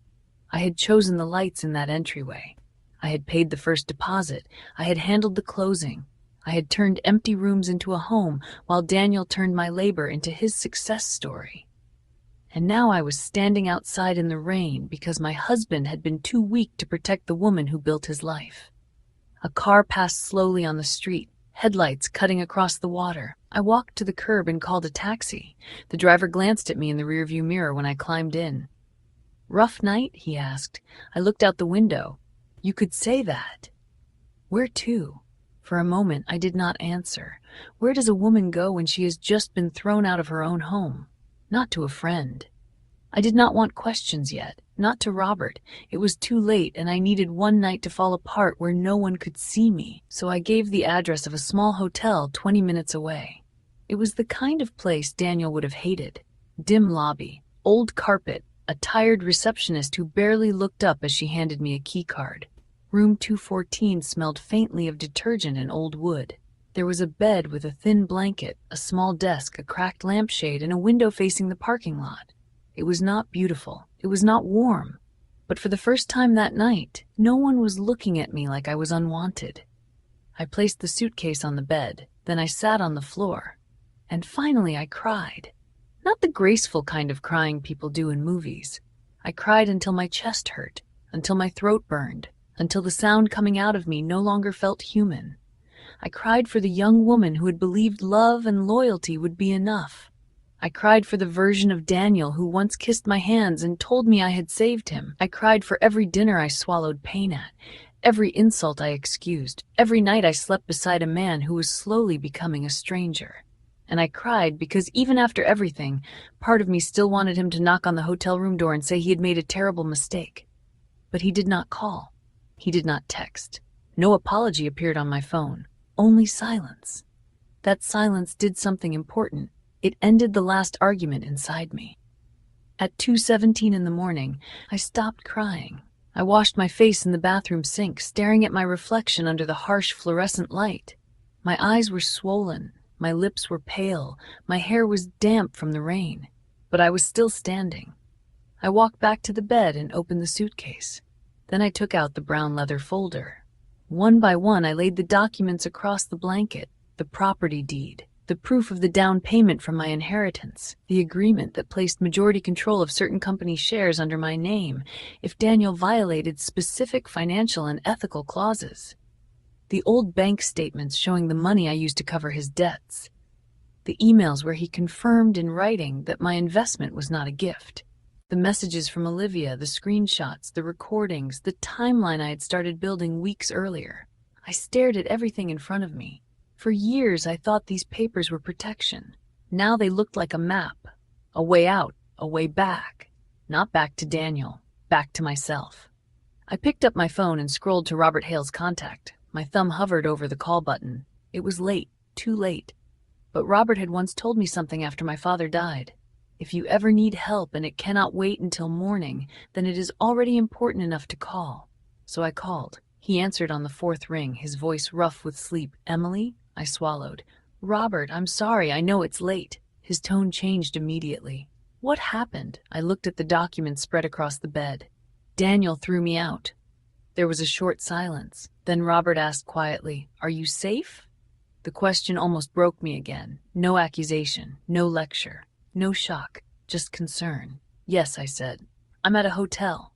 [SPEAKER 1] I had chosen the lights in that entryway. I had paid the first deposit. I had handled the closing. I had turned empty rooms into a home, while Daniel turned my labor into his success story. And now I was standing outside in the rain because my husband had been too weak to protect the woman who built his life. A car passed slowly on the street, headlights cutting across the water. I walked to the curb and called a taxi. The driver glanced at me in the rearview mirror when I climbed in. "Rough night?" he asked. I looked out the window. "You could say that." "Where to?" For a moment I did not answer. Where does a woman go when she has just been thrown out of her own home? Not to a friend. I did not want questions yet, not to Robert. It was too late, and I needed one night to fall apart where no one could see me, so I gave the address of a small hotel 20 minutes away. It was the kind of place Daniel would have hated. Dim lobby, old carpet, a tired receptionist who barely looked up as she handed me a key card. Room 214 smelled faintly of detergent and old wood. There was a bed with a thin blanket, a small desk, a cracked lampshade, and a window facing the parking lot. It was not beautiful. It was not warm. But for the first time that night, no one was looking at me like I was unwanted. I placed the suitcase on the bed. Then I sat on the floor. And finally I cried. Not the graceful kind of crying people do in movies. I cried until my chest hurt, until my throat burned, until the sound coming out of me no longer felt human. I cried for the young woman who had believed love and loyalty would be enough. I cried for the version of Daniel who once kissed my hands and told me I had saved him. I cried for every dinner I swallowed pain at, every insult I excused, every night I slept beside a man who was slowly becoming a stranger. And I cried because even after everything, part of me still wanted him to knock on the hotel room door and say he had made a terrible mistake. But he did not call. He did not text. No apology appeared on my phone. Only silence. That silence did something important. It ended the last argument inside me. At 2:17 in the morning, I stopped crying. I washed my face in the bathroom sink, staring at my reflection under the harsh fluorescent light. My eyes were swollen, my lips were pale, my hair was damp from the rain, but I was still standing. I walked back to the bed and opened the suitcase. Then I took out the brown leather folder. One by one, I laid the documents across the blanket, the property deed, the proof of the down payment from my inheritance, the agreement that placed majority control of certain company shares under my name if Daniel violated specific financial and ethical clauses, the old bank statements showing the money I used to cover his debts, the emails where he confirmed in writing that my investment was not a gift, the messages from Olivia, the screenshots, the recordings, the timeline I had started building weeks earlier. I stared at everything in front of me. For years I thought these papers were protection. Now they looked like a map. A way out, a way back. Not back to Daniel, back to myself. I picked up my phone and scrolled to Robert Hale's contact. My thumb hovered over the call button. It was late, too late. But Robert had once told me something after my father died. If you ever need help and it cannot wait until morning, then it is already important enough to call. So I called. He answered on the fourth ring, his voice rough with sleep. "Emily?" I swallowed. "Robert, I'm sorry, I know it's late." His tone changed immediately. "What happened?" I looked at the documents spread across the bed. "Daniel threw me out." There was a short silence. Then Robert asked quietly, "Are you safe?" The question almost broke me again. No accusation, no lecture. No shock, just concern. "Yes," I said. "I'm at a hotel."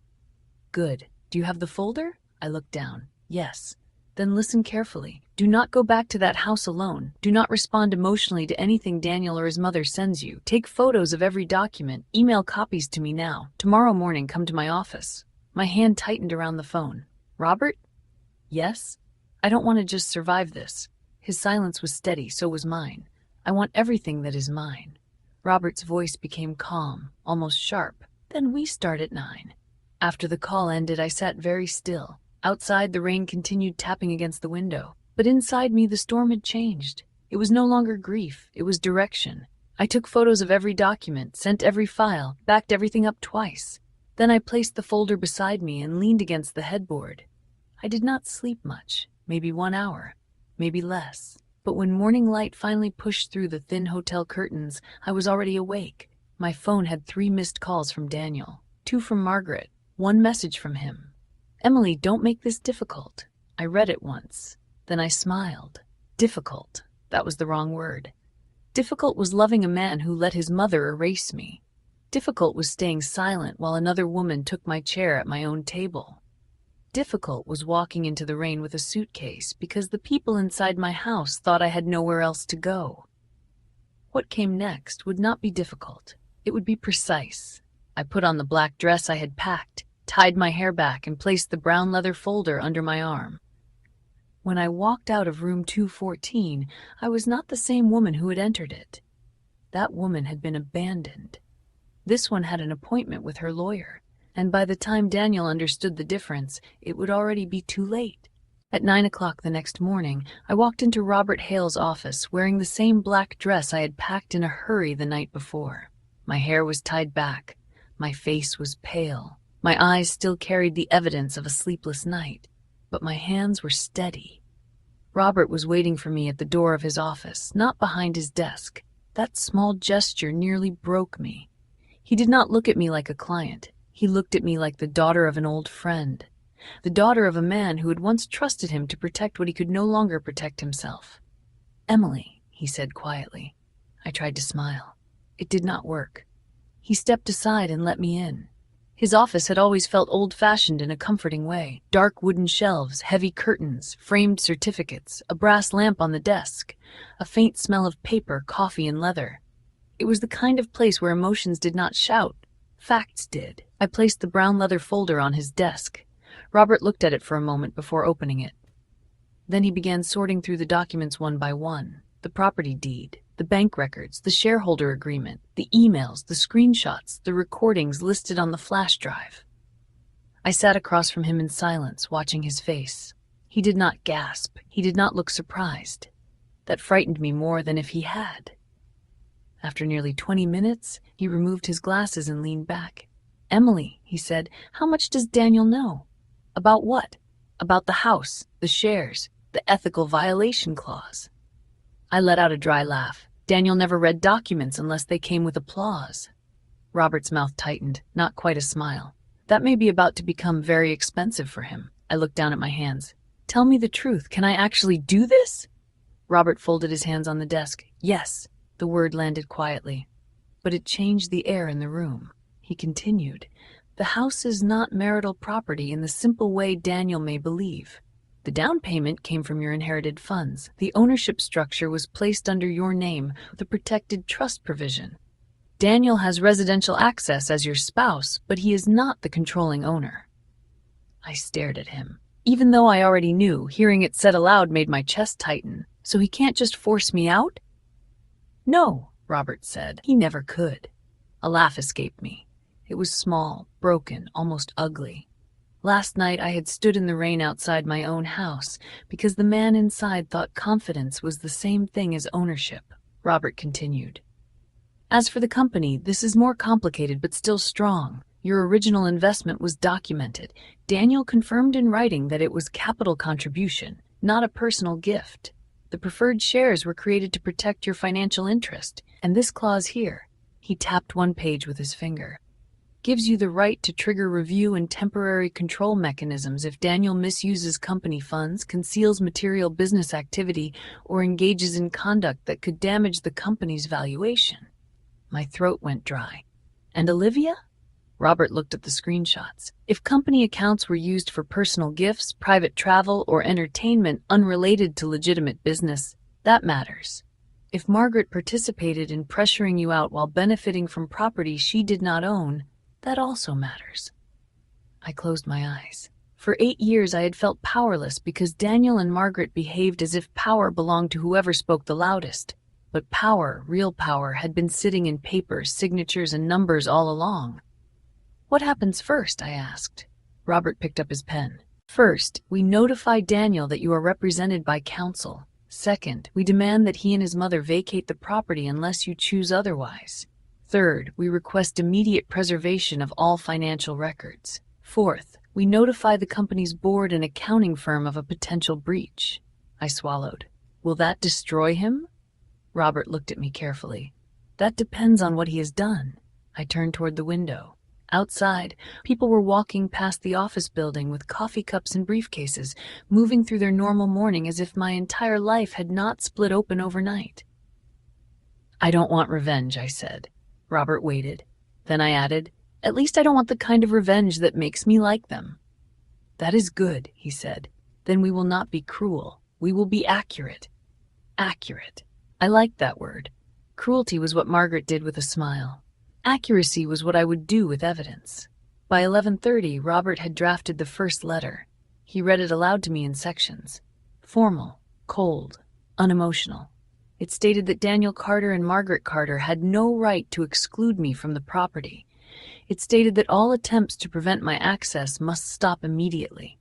[SPEAKER 1] "Good. Do you have the folder?" I looked down. "Yes." "Then listen carefully. Do not go back to that house alone. Do not respond emotionally to anything Daniel or his mother sends you. Take photos of every document. Email copies to me now. Tomorrow morning, come to my office." My hand tightened around the phone. "Robert?" "Yes?" "I don't want to just survive this." His silence was steady, so was mine. "I want everything that is mine." Robert's voice became calm, almost sharp. "Then we start at 9. After the call ended, I sat very still. Outside, the rain continued tapping against the window. But inside me, the storm had changed. It was no longer grief, it was direction. I took photos of every document, sent every file, backed everything up twice. Then I placed the folder beside me and leaned against the headboard. I did not sleep much, maybe 1 hour, maybe less. But when morning light finally pushed through the thin hotel curtains, I was already awake. My phone had 3 missed calls from Daniel, 2 from Margaret, 1 message from him. Emily, don't make this difficult. I read it once. Then I smiled. Difficult. That was the wrong word. Difficult was loving a man who let his mother erase me. Difficult was staying silent while another woman took my chair at my own table. Difficult was walking into the rain with a suitcase because the people inside my house thought I had nowhere else to go. What came next would not be difficult. It would be precise. I put on the black dress I had packed, tied my hair back, and placed the brown leather folder under my arm. When I walked out of room 214, I was not the same woman who had entered it. That woman had been abandoned. This one had an appointment with her lawyer, and by the time Daniel understood the difference, it would already be too late. At 9 o'clock the next morning, I walked into Robert Hale's office wearing the same black dress I had packed in a hurry the night before. My hair was tied back. My face was pale. My eyes still carried the evidence of a sleepless night, but my hands were steady. Robert was waiting for me at the door of his office, not behind his desk. That small gesture nearly broke me. He did not look at me like a client. He looked at me like the daughter of an old friend, the daughter of a man who had once trusted him to protect what he could no longer protect himself. "Emily," he said quietly. I tried to smile. It did not work. He stepped aside and let me in. His office had always felt old-fashioned in a comforting way. Dark wooden shelves, heavy curtains, framed certificates, a brass lamp on the desk, a faint smell of paper, coffee, and leather. It was the kind of place where emotions did not shout. Facts did. I placed the brown leather folder on his desk. Robert looked at it for a moment before opening it. Then he began sorting through the documents one by one. The property deed, the bank records, the shareholder agreement, the emails, the screenshots, the recordings listed on the flash drive. I sat across from him in silence, watching his face. He did not gasp. He did not look surprised. That frightened me more than if he had. After nearly 20 minutes, he removed his glasses and leaned back. "Emily," he said, "how much does Daniel know?" "About what?" "About the house, the shares, the ethical violation clause." I let out a dry laugh. Daniel never read documents unless they came with applause. Robert's mouth tightened, not quite a smile. That may be about to become very expensive for him. I looked down at my hands. "Tell me the truth. Can I actually do this?" Robert folded his hands on the desk. "Yes." The word landed quietly, but it changed the air in the room. He continued, "The house is not marital property in the simple way Daniel may believe. The down payment came from your inherited funds. The ownership structure was placed under your name with a protected trust provision. Daniel has residential access as your spouse, but he is not the controlling owner." I stared at him. Even though I already knew, hearing it said aloud made my chest tighten. "So he can't just force me out?" "No," Robert said. "He never could." A laugh escaped me. It was small, broken, almost ugly. Last night I had stood in the rain outside my own house because the man inside thought confidence was the same thing as ownership. Robert continued. "As for the company, this is more complicated but still strong. Your original investment was documented. Daniel confirmed in writing that it was capital contribution, not a personal gift. The preferred shares were created to protect your financial interest, and this clause here," he tapped one page with his finger, "gives you the right to trigger review and temporary control mechanisms if Daniel misuses company funds, conceals material business activity, or engages in conduct that could damage the company's valuation." My throat went dry. "And Olivia?" Robert looked at the screenshots. "If company accounts were used for personal gifts, private travel, or entertainment unrelated to legitimate business, that matters. If Margaret participated in pressuring you out while benefiting from property she did not own, that also matters." I closed my eyes. For 8 years I had felt powerless because Daniel and Margaret behaved as if power belonged to whoever spoke the loudest. But power, real power, had been sitting in papers, signatures, and numbers all along. "What happens first?" I asked. Robert picked up his pen. "First, we notify Daniel that you are represented by counsel. Second, we demand that he and his mother vacate the property unless you choose otherwise. Third, we request immediate preservation of all financial records. Fourth, we notify the company's board and accounting firm of a potential breach." I swallowed. "Will that destroy him?" Robert looked at me carefully. "That depends on what he has done." I turned toward the window. Outside, people were walking past the office building with coffee cups and briefcases, moving through their normal morning as if my entire life had not split open overnight. "I don't want revenge," I said. Robert waited. Then I added, "At least I don't want the kind of revenge that makes me like them." "That is good," he said. "Then we will not be cruel. We will be accurate." Accurate. I liked that word. Cruelty was what Margaret did with a smile. Accuracy was what I would do with evidence. By 11:30, Robert had drafted the first letter. He read it aloud to me in sections. Formal, cold, unemotional. It stated that Daniel Carter and Margaret Carter had no right to exclude me from the property. It stated that all attempts to prevent my access must stop immediately.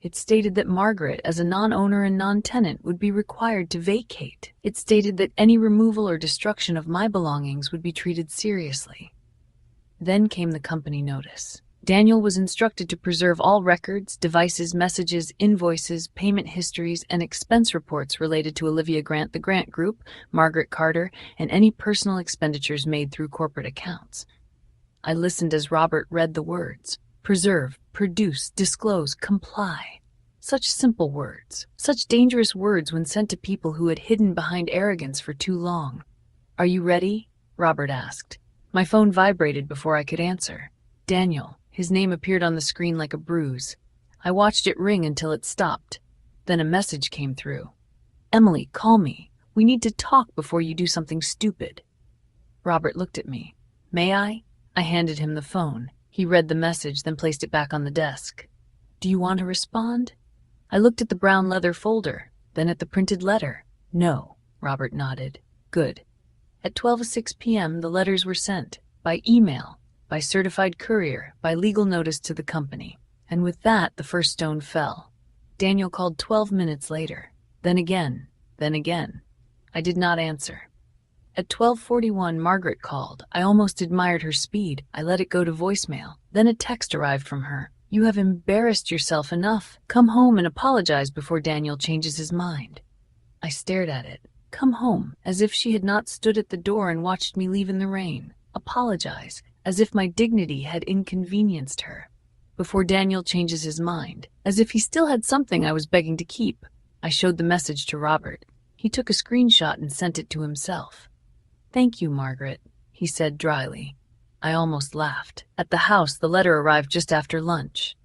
[SPEAKER 1] It stated that Margaret, as a non-owner and non-tenant, would be required to vacate. It stated that any removal or destruction of my belongings would be treated seriously. Then came the company notice. Daniel was instructed to preserve all records, devices, messages, invoices, payment histories, and expense reports related to Olivia Grant, the Grant Group, Margaret Carter, and any personal expenditures made through corporate accounts. I listened as Robert read the words. Preserve, produce, disclose, comply. Such simple words, such dangerous words when sent to people who had hidden behind arrogance for too long. "Are you ready?" Robert asked. My phone vibrated before I could answer. Daniel. His name appeared on the screen like a bruise. I watched it ring until it stopped. Then a message came through. "Emily, call me. We need to talk before you do something stupid." Robert looked at me. "May I?" I handed him the phone. He read the message, then placed it back on the desk. "Do you want to respond?" I looked at the brown leather folder, then at the printed letter. "No," Robert nodded. "Good." At 12:06 p.m., the letters were sent. By email, by certified courier, by legal notice to the company. And with that, the first stone fell. Daniel called 12 minutes later. Then again, then again. I did not answer. At 12:41, Margaret called. I almost admired her speed. I let it go to voicemail. Then a text arrived from her. "You have embarrassed yourself enough. Come home and apologize before Daniel changes his mind." I stared at it. Come home, as if she had not stood at the door and watched me leave in the rain. Apologize, as if my dignity had inconvenienced her. Before Daniel changes his mind, as if he still had something I was begging to keep. I showed the message to Robert. He took a screenshot and sent it to himself. "Thank you, Margaret," he said dryly. I almost laughed. At the house, the letter arrived just after lunch.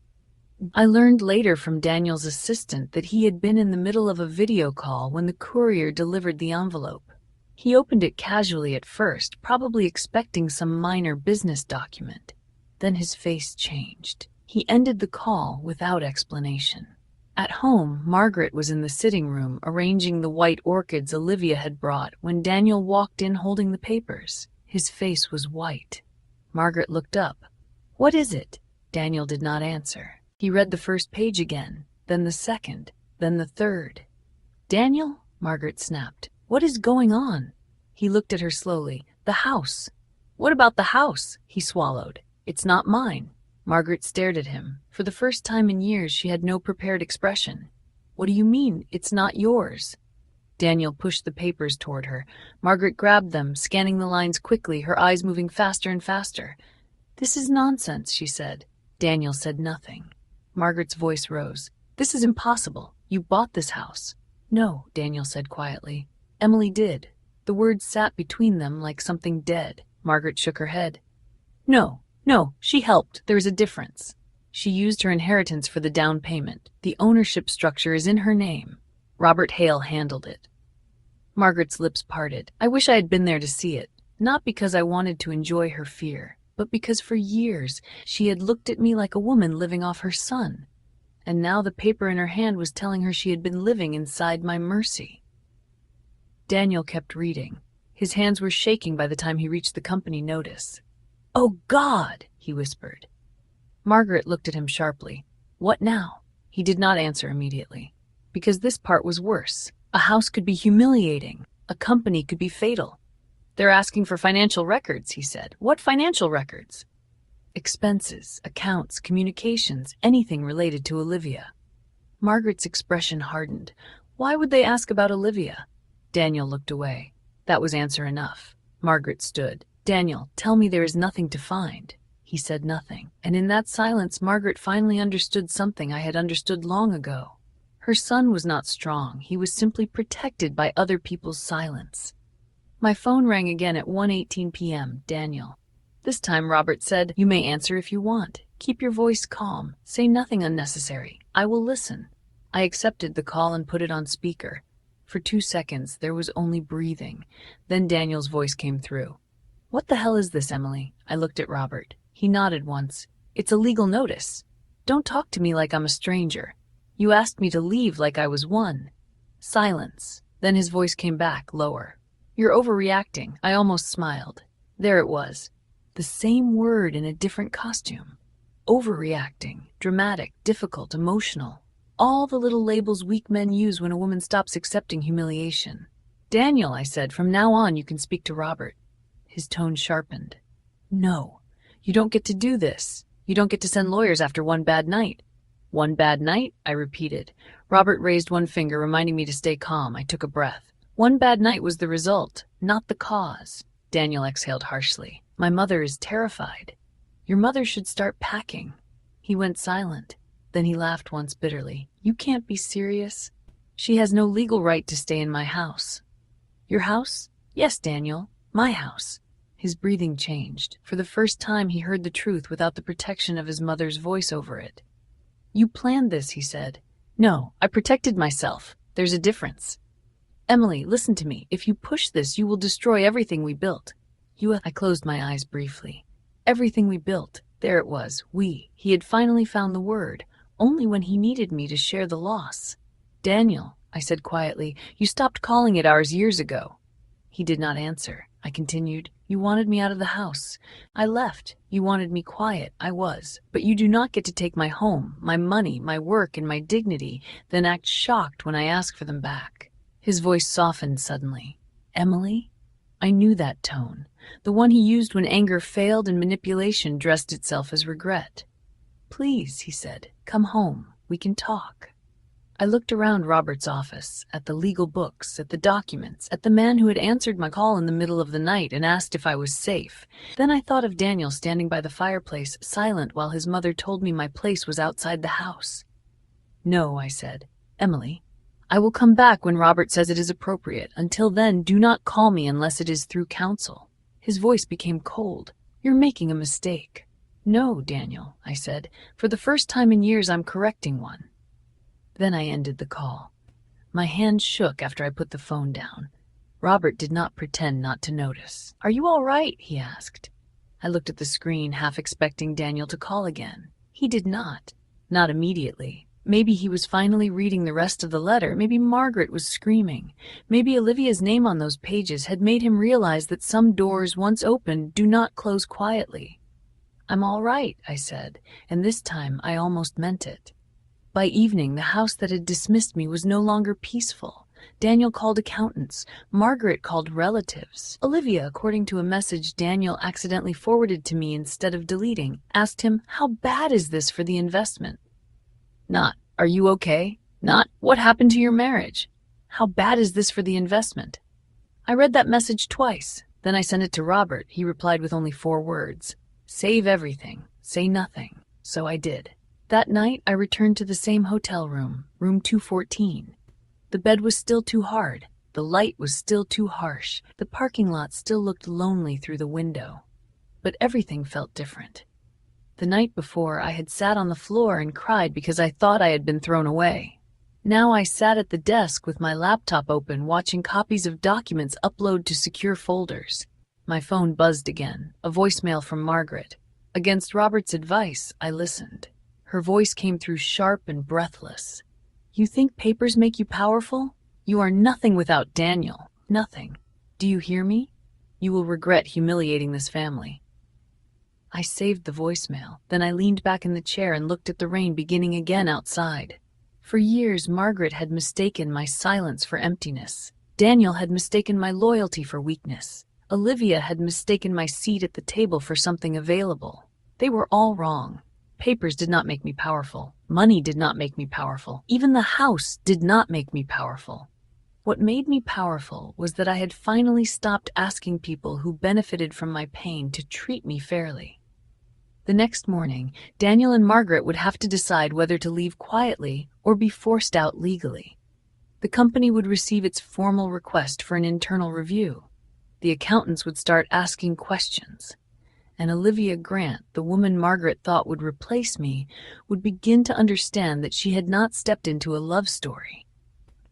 [SPEAKER 1] I learned later from Daniel's assistant that he had been in the middle of a video call when the courier delivered the envelope. He opened it casually at first, probably expecting some minor business document. Then his face changed. He ended the call without explanation. At home, Margaret was in the sitting room arranging the white orchids Olivia had brought when Daniel walked in holding the papers. His face was white. Margaret looked up. "What is it?" Daniel did not answer. He read the first page again, then the second, then the third. "Daniel," Margaret snapped, "what is going on?" He looked at her slowly. "The house." "What about the house?" He swallowed. "It's not mine." Margaret stared at him. For the first time in years, she had no prepared expression. "What do you mean, it's not yours?" Daniel pushed the papers toward her. Margaret grabbed them, scanning the lines quickly, her eyes moving faster and faster. "This is nonsense," she said. Daniel said nothing. Margaret's voice rose. "This is impossible. You bought this house." "No," Daniel said quietly. "Emily did." The words sat between them like something dead. Margaret shook her head. No, she helped. There is a difference. She used her inheritance for the down payment. The ownership structure is in her name. Robert Hale handled it. Margaret's lips parted. I wish I had been there to see it, not because I wanted to enjoy her fear, but because for years she had looked at me like a woman living off her son. And now the paper in her hand was telling her she had been living inside my mercy. Daniel kept reading. His hands were shaking by the time he reached the company notice. "Oh, God!" he whispered. Margaret looked at him sharply. "What now?" He did not answer immediately. Because this part was worse. A house could be humiliating. A company could be fatal. "They're asking for financial records," he said. "What financial records?" "Expenses, accounts, communications, anything related to Olivia." Margaret's expression hardened. Why would they ask about Olivia? Daniel looked away. That was answer enough. Margaret stood. "Daniel, tell me there is nothing to find." He said nothing, and in that silence Margaret finally understood something I had understood long ago. Her son was not strong, he was simply protected by other people's silence. My phone rang again at 1:18 p.m. Daniel. This time Robert said, "You may answer if you want. Keep your voice calm. Say nothing unnecessary. I will listen." I accepted the call and put it on speaker. For 2 seconds there was only breathing. Then Daniel's voice came through. "What the hell is this, Emily?" I looked at Robert. He nodded once. "It's a legal notice. Don't talk to me like I'm a stranger. You asked me to leave like I was one." Silence. Then his voice came back, lower. "You're overreacting." I almost smiled. There it was. The same word in a different costume. Overreacting, dramatic, difficult, emotional. All the little labels weak men use when a woman stops accepting humiliation. "Daniel," I said, "from now on you can speak to Robert." His tone sharpened. "No, you don't get to do this. You don't get to send lawyers after one bad night." "One bad night?" I repeated. Robert raised one finger, reminding me to stay calm. I took a breath. "One bad night was the result, not the cause." Daniel exhaled harshly. "My mother is terrified." "Your mother should start packing." He went silent. Then he laughed once bitterly. "You can't be serious. She has no legal right to stay in my house." "Your house?" "Yes, Daniel, my house." His breathing changed. For the first time he heard the truth without the protection of his mother's voice over it. "You planned this," he said. "No, I protected myself. There's a difference." "Emily, listen to me. If you push this, you will destroy everything we built." I closed my eyes briefly. Everything we built. There it was, we. He had finally found the word, only when he needed me to share the loss. "Daniel," I said quietly, "you stopped calling it ours years ago." He did not answer. I continued, "You wanted me out of the house. I left. You wanted me quiet. I was. But you do not get to take my home, my money, my work, and my dignity, then act shocked when I ask for them back." His voice softened suddenly. "Emily?" I knew that tone, the one he used when anger failed and manipulation dressed itself as regret. "Please," he said, "come home. We can talk." I looked around Robert's office, at the legal books, at the documents, at the man who had answered my call in the middle of the night and asked if I was safe. Then I thought of Daniel standing by the fireplace, silent while his mother told me my place was outside the house. "No," I said. "Emily, I will come back when Robert says it is appropriate. Until then, do not call me unless it is through counsel." His voice became cold. "You're making a mistake." "No, Daniel," I said. "For the first time in years, I'm correcting one." Then I ended the call. My hand shook after I put the phone down. Robert did not pretend not to notice. "Are you all right?" he asked. I looked at the screen, half expecting Daniel to call again. He did not. Not immediately. Maybe he was finally reading the rest of the letter. Maybe Margaret was screaming. Maybe Olivia's name on those pages had made him realize that some doors, once opened, do not close quietly. "I'm all right," I said, and this time I almost meant it. By evening, the house that had dismissed me was no longer peaceful. Daniel called accountants. Margaret called relatives. Olivia, according to a message Daniel accidentally forwarded to me instead of deleting, asked him, "How bad is this for the investment?" Not, "Are you okay?" Not, "What happened to your marriage?" "How bad is this for the investment?" I read that message twice. Then I sent it to Robert. He replied with only 4 words. "Save everything. Say nothing." So I did. That night, I returned to the same hotel room, room 214. The bed was still too hard. The light was still too harsh. The parking lot still looked lonely through the window. But everything felt different. The night before, I had sat on the floor and cried because I thought I had been thrown away. Now I sat at the desk with my laptop open, watching copies of documents upload to secure folders. My phone buzzed again, a voicemail from Margaret. Against Robert's advice, I listened. Her voice came through sharp and breathless. "You think papers make you powerful? You are nothing without Daniel. Nothing. Do you hear me? You will regret humiliating this family." I saved the voicemail. Then I leaned back in the chair and looked at the rain beginning again outside. For years, Margaret had mistaken my silence for emptiness. Daniel had mistaken my loyalty for weakness. Olivia had mistaken my seat at the table for something available. They were all wrong. Papers did not make me powerful. Money did not make me powerful. Even the house did not make me powerful. What made me powerful was that I had finally stopped asking people who benefited from my pain to treat me fairly. The next morning, Daniel and Margaret would have to decide whether to leave quietly or be forced out legally. The company would receive its formal request for an internal review. The accountants would start asking questions. And Olivia Grant, the woman Margaret thought would replace me, would begin to understand that she had not stepped into a love story.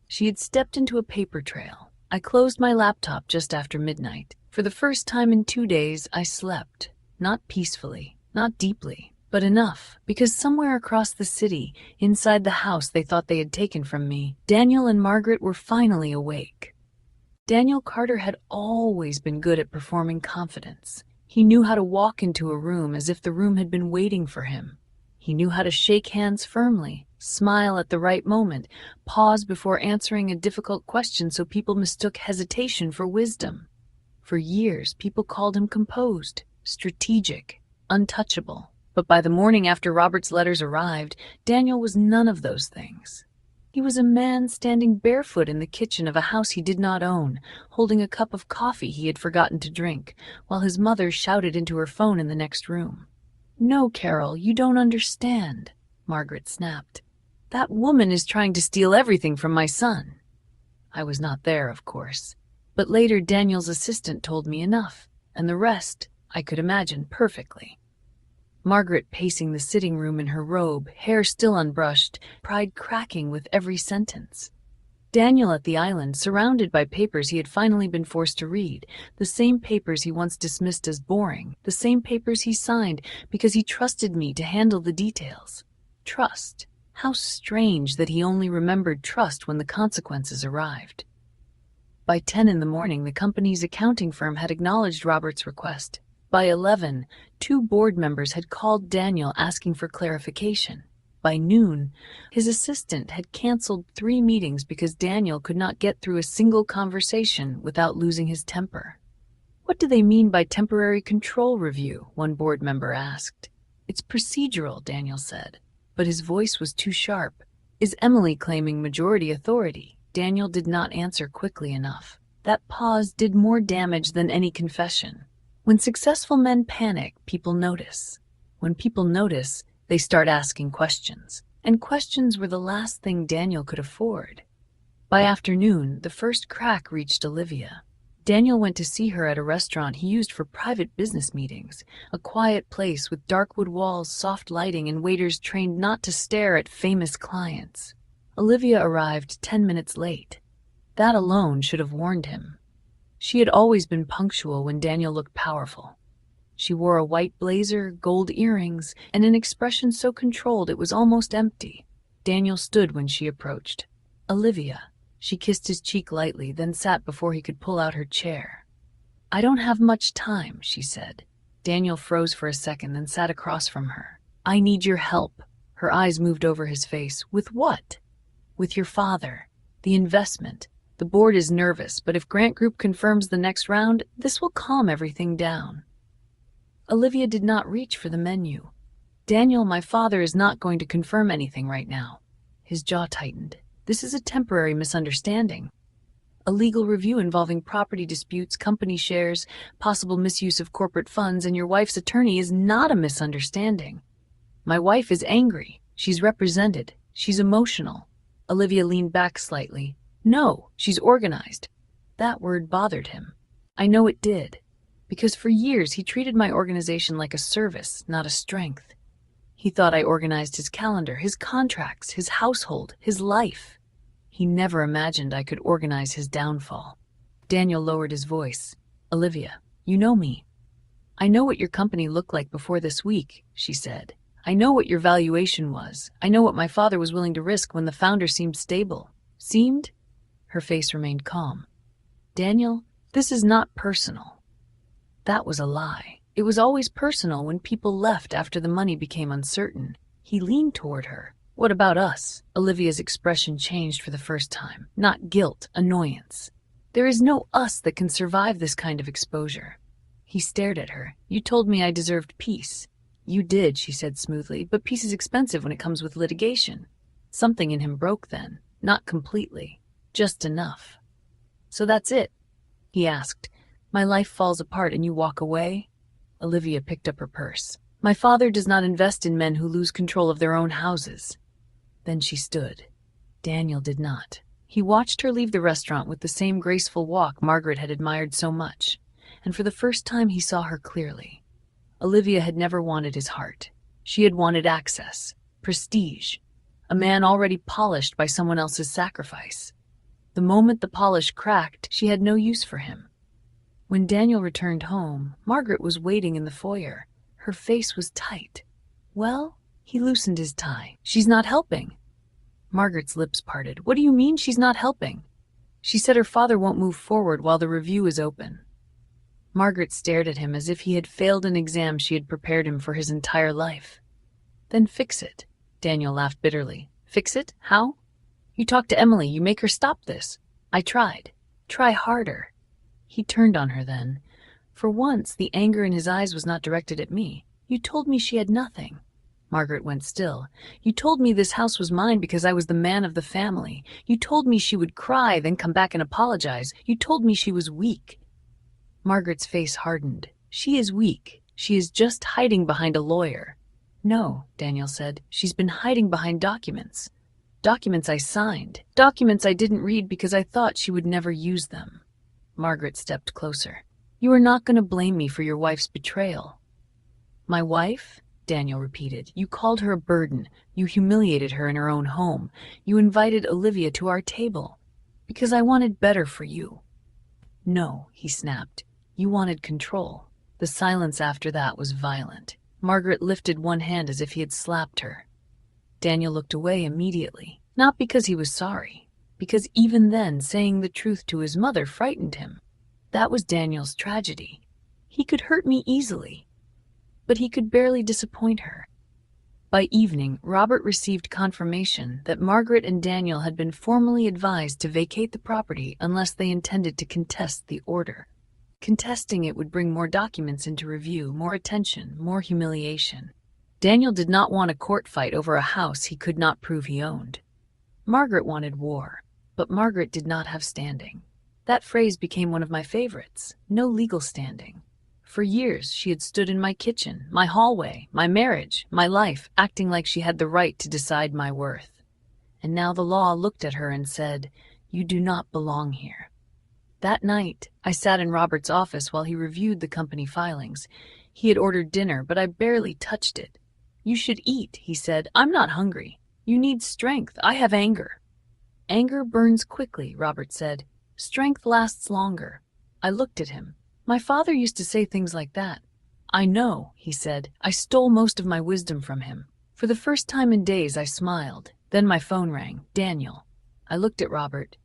[SPEAKER 1] She had stepped into a paper trail. I closed my laptop just after midnight. For the first time in 2 days, I slept. Not peacefully, not deeply, but enough, because somewhere across the city, inside the house they thought they had taken from me, Daniel and Margaret were finally awake. Daniel Carter had always been good at performing confidence. He knew how to walk into a room as if the room had been waiting for him. He knew how to shake hands firmly, smile at the right moment, pause before answering a difficult question so people mistook hesitation for wisdom. For years, people called him composed, strategic, untouchable. But by the morning after Robert's letters arrived, Daniel was none of those things. He was a man standing barefoot in the kitchen of a house he did not own, holding a cup of coffee he had forgotten to drink, while his mother shouted into her phone in the next room. "No, Carol, you don't understand," Margaret snapped. "That woman is trying to steal everything from my son." I was not there, of course. But later Daniel's assistant told me enough, and the rest I could imagine perfectly. Margaret pacing the sitting room in her robe, hair still unbrushed, pride cracking with every sentence. Daniel at the island, surrounded by papers he had finally been forced to read, the same papers he once dismissed as boring, the same papers he signed because he trusted me to handle the details. Trust. How strange that he only remembered trust when the consequences arrived. By 10 in the morning, the company's accounting firm had acknowledged Robert's request. By 11, 2 board members had called Daniel asking for clarification. By noon, his assistant had canceled 3 meetings because Daniel could not get through a single conversation without losing his temper. "What do they mean by temporary control review?" one board member asked. "It's procedural," Daniel said, but his voice was too sharp. "Is Emily claiming majority authority?" Daniel did not answer quickly enough. That pause did more damage than any confession. When successful men panic, people notice. When people notice, they start asking questions. And questions were the last thing Daniel could afford. By afternoon, the first crack reached Olivia. Daniel went to see her at a restaurant he used for private business meetings, a quiet place with dark wood walls, soft lighting, and waiters trained not to stare at famous clients. Olivia arrived 10 minutes late. That alone should have warned him. She had always been punctual when Daniel looked powerful. She wore a white blazer, gold earrings, and an expression so controlled it was almost empty. Daniel stood when she approached. "Olivia." She kissed his cheek lightly, then sat before he could pull out her chair. "I don't have much time," she said. Daniel froze for a second, then sat across from her. "I need your help." Her eyes moved over his face. "With what?" "With your father. The investment. The board is nervous, but if Grant Group confirms the next round, this will calm everything down." Olivia did not reach for the menu. "Daniel, my father is not going to confirm anything right now." His jaw tightened. "This is a temporary misunderstanding. A legal review involving property disputes, company shares, possible misuse of corporate funds, and your wife's attorney is not a misunderstanding. My wife is angry. She's represented. She's emotional." Olivia leaned back slightly. "No, she's organized." That word bothered him. I know it did. Because for years he treated my organization like a service, not a strength. He thought I organized his calendar, his contracts, his household, his life. He never imagined I could organize his downfall. Daniel lowered his voice. "Olivia, you know me. I know what your company looked like before this week," she said. "I know what your valuation was. I know what my father was willing to risk when the founder seemed stable." "Seemed?" Her face remained calm. "Daniel, this is not personal." That was a lie. It was always personal when people left after the money became uncertain. He leaned toward her. "What about us?" Olivia's expression changed for the first time. Not guilt, annoyance. "There is no us that can survive this kind of exposure." He stared at her. "You told me I deserved peace." "You did," she said smoothly, "but peace is expensive when it comes with litigation." Something in him broke then. Not completely. Just enough. "So that's it?" he asked. "My life falls apart and you walk away?" Olivia picked up her purse. My father does not invest in men who lose control of their own houses. Then she stood. Daniel did not. He watched her leave the restaurant with the same graceful walk Margaret had admired so much, and for the first time he saw her clearly. Olivia had never wanted his heart. She had wanted access, prestige, a man already polished by someone else's sacrifice. The moment the polish cracked, she had no use for him. When Daniel returned home, Margaret was waiting in the foyer. Her face was tight. Well, he loosened his tie. She's not helping. Margaret's lips parted. What do you mean she's not helping? She said her father won't move forward while the review is open. Margaret stared at him as if he had failed an exam she had prepared him for his entire life. Then fix it. Daniel laughed bitterly. Fix it? How? You talk to Emily. You make her stop this. I tried. Try harder. He turned on her then. For once, the anger in his eyes was not directed at me. You told me she had nothing. Margaret went still. You told me this house was mine because I was the man of the family. You told me she would cry, then come back and apologize. You told me she was weak. Margaret's face hardened. She is weak. She is just hiding behind a lawyer. No, Daniel said. She's been hiding behind documents. Documents I signed. Documents I didn't read because I thought she would never use them. Margaret stepped closer. You are not going to blame me for your wife's betrayal. My wife? Daniel repeated. You called her a burden. You humiliated her in her own home. You invited Olivia to our table. Because I wanted better for you. No, he snapped. You wanted control. The silence after that was violent. Margaret lifted one hand as if he had slapped her. Daniel looked away immediately. Not because he was sorry. Because even then, saying the truth to his mother frightened him. That was Daniel's tragedy. He could hurt me easily, but he could barely disappoint her. By evening, Robert received confirmation that Margaret and Daniel had been formally advised to vacate the property unless they intended to contest the order. Contesting it would bring more documents into review, more attention, more humiliation. Daniel did not want a court fight over a house he could not prove he owned. Margaret wanted war, but Margaret did not have standing. That phrase became one of my favorites. No legal standing. For years, she had stood in my kitchen, my hallway, my marriage, my life, acting like she had the right to decide my worth. And now the law looked at her and said, "You do not belong here." That night, I sat in Robert's office while he reviewed the company filings. He had ordered dinner, but I barely touched it. "You should eat," he said. "I'm not hungry. You need strength. I have anger." "Anger burns quickly," Robert said. "Strength lasts longer." I looked at him. My father used to say things like that. "I know," he said. I stole most of my wisdom from him. For the first time in days, I smiled. Then my phone rang. Daniel. I looked at Robert.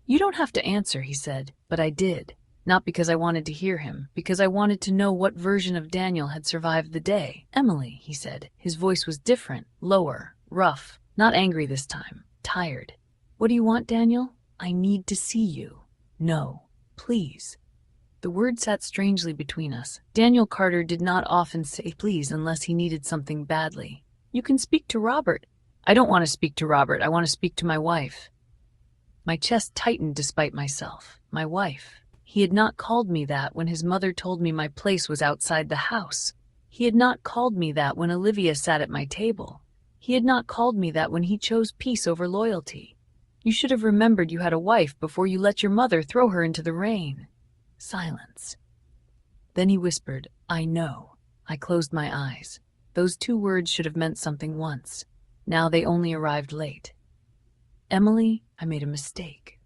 [SPEAKER 1] "You don't have to answer," he said, but I did. Not because I wanted to hear him, because I wanted to know what version of Daniel had survived the day. "Emily," he said. His voice was different, lower, rough, not angry this time, tired. "What do you want, Daniel?" "I need to see you." "No, please." The word sat strangely between us. Daniel Carter did not often say please unless he needed something badly. "You can speak to Robert." "I don't want to speak to Robert. I want to speak to my wife." My chest tightened despite myself. My wife. He had not called me that when his mother told me my place was outside the house. He had not called me that when Olivia sat at my table. He had not called me that when he chose peace over loyalty. "You should have remembered you had a wife before you let your mother throw her into the rain." Silence. Then he whispered, "I know." I closed my eyes. Those two words should have meant something once. Now they only arrived late. "Emily, I made a mistake."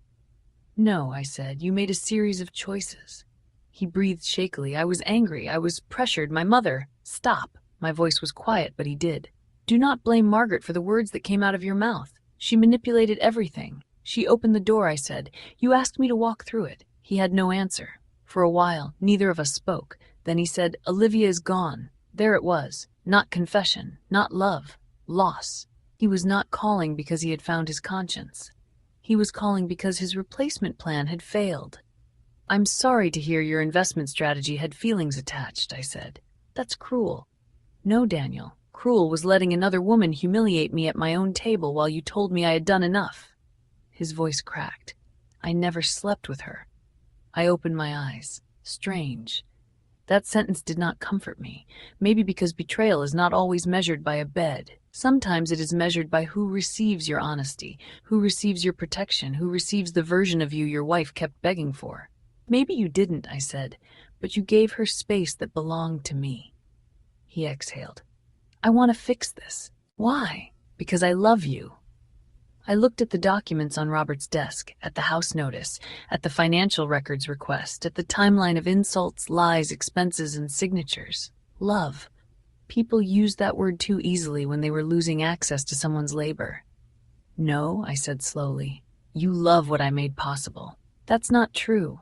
[SPEAKER 1] "No," I said, "you made a series of choices." He breathed shakily. I was angry. I was pressured. My mother. "Stop." My voice was quiet, but he did. "Do not blame Margaret for the words that came out of your mouth. She manipulated everything. She opened the door," I said. "You asked me to walk through it." He had no answer. For a while, neither of us spoke. Then he said, "Olivia is gone." There it was. Not confession, not love, loss. He was not calling because he had found his conscience. He was calling because his replacement plan had failed. "I'm sorry to hear your investment strategy had feelings attached," I said. "That's cruel." "No, Daniel. Cruel was letting another woman humiliate me at my own table while you told me I had done enough." His voice cracked. "I never slept with her." I opened my eyes. Strange. That sentence did not comfort me, maybe because betrayal is not always measured by a bed. Sometimes it is measured by who receives your honesty, who receives your protection, who receives the version of you your wife kept begging for. Maybe you didn't, I said, but you gave her space that belonged to me. He exhaled. I want to fix this. Why? Because I love you. I looked at the documents on Robert's desk, at the house notice, at the financial records request, at the timeline of insults, lies, expenses, and signatures. Love. People used that word too easily when they were losing access to someone's labor. No, I said slowly. You love what I made possible. That's not true.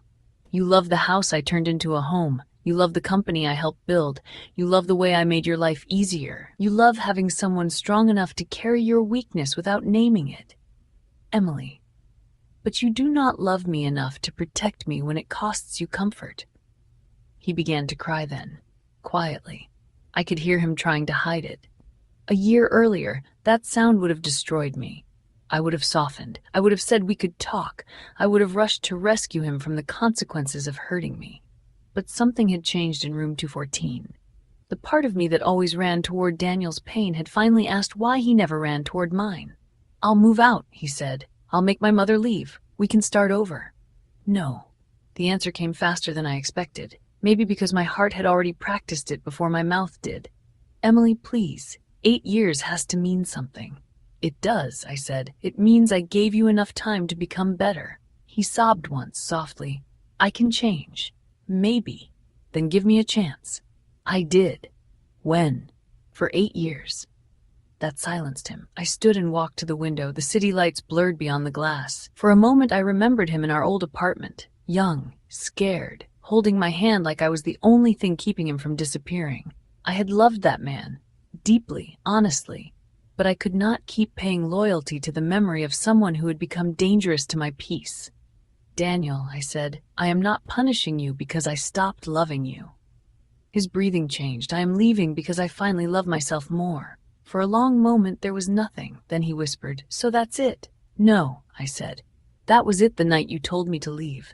[SPEAKER 1] You love the house I turned into a home. You love the company I helped build. You love the way I made your life easier. You love having someone strong enough to carry your weakness without naming it. Emily, but you do not love me enough to protect me when it costs you comfort. He began to cry then, quietly. I could hear him trying to hide it. A year earlier, that sound would have destroyed me. I would have softened. I would have said we could talk. I would have rushed to rescue him from the consequences of hurting me. But something had changed in room 214. The part of me that always ran toward Daniel's pain had finally asked why he never ran toward mine. I'll move out, he said. I'll make my mother leave. We can start over. No. The answer came faster than I expected. Maybe because my heart had already practiced it before my mouth did. Emily, please. 8 years has to mean something. It does, I said. It means I gave you enough time to become better. He sobbed once, softly. I can change. Maybe. Then give me a chance. I did. When? For 8 years. That silenced him. I stood and walked to the window, the city lights blurred beyond the glass. For a moment I remembered him in our old apartment, young, scared, holding my hand like I was the only thing keeping him from disappearing. I had loved that man, deeply, honestly, but I could not keep paying loyalty to the memory of someone who had become dangerous to my peace. Daniel, I said, I am not punishing you because I stopped loving you. His breathing changed. I am leaving because I finally love myself more. For a long moment there was nothing. Then he whispered, so that's it? No, I said. That was it the night you told me to leave.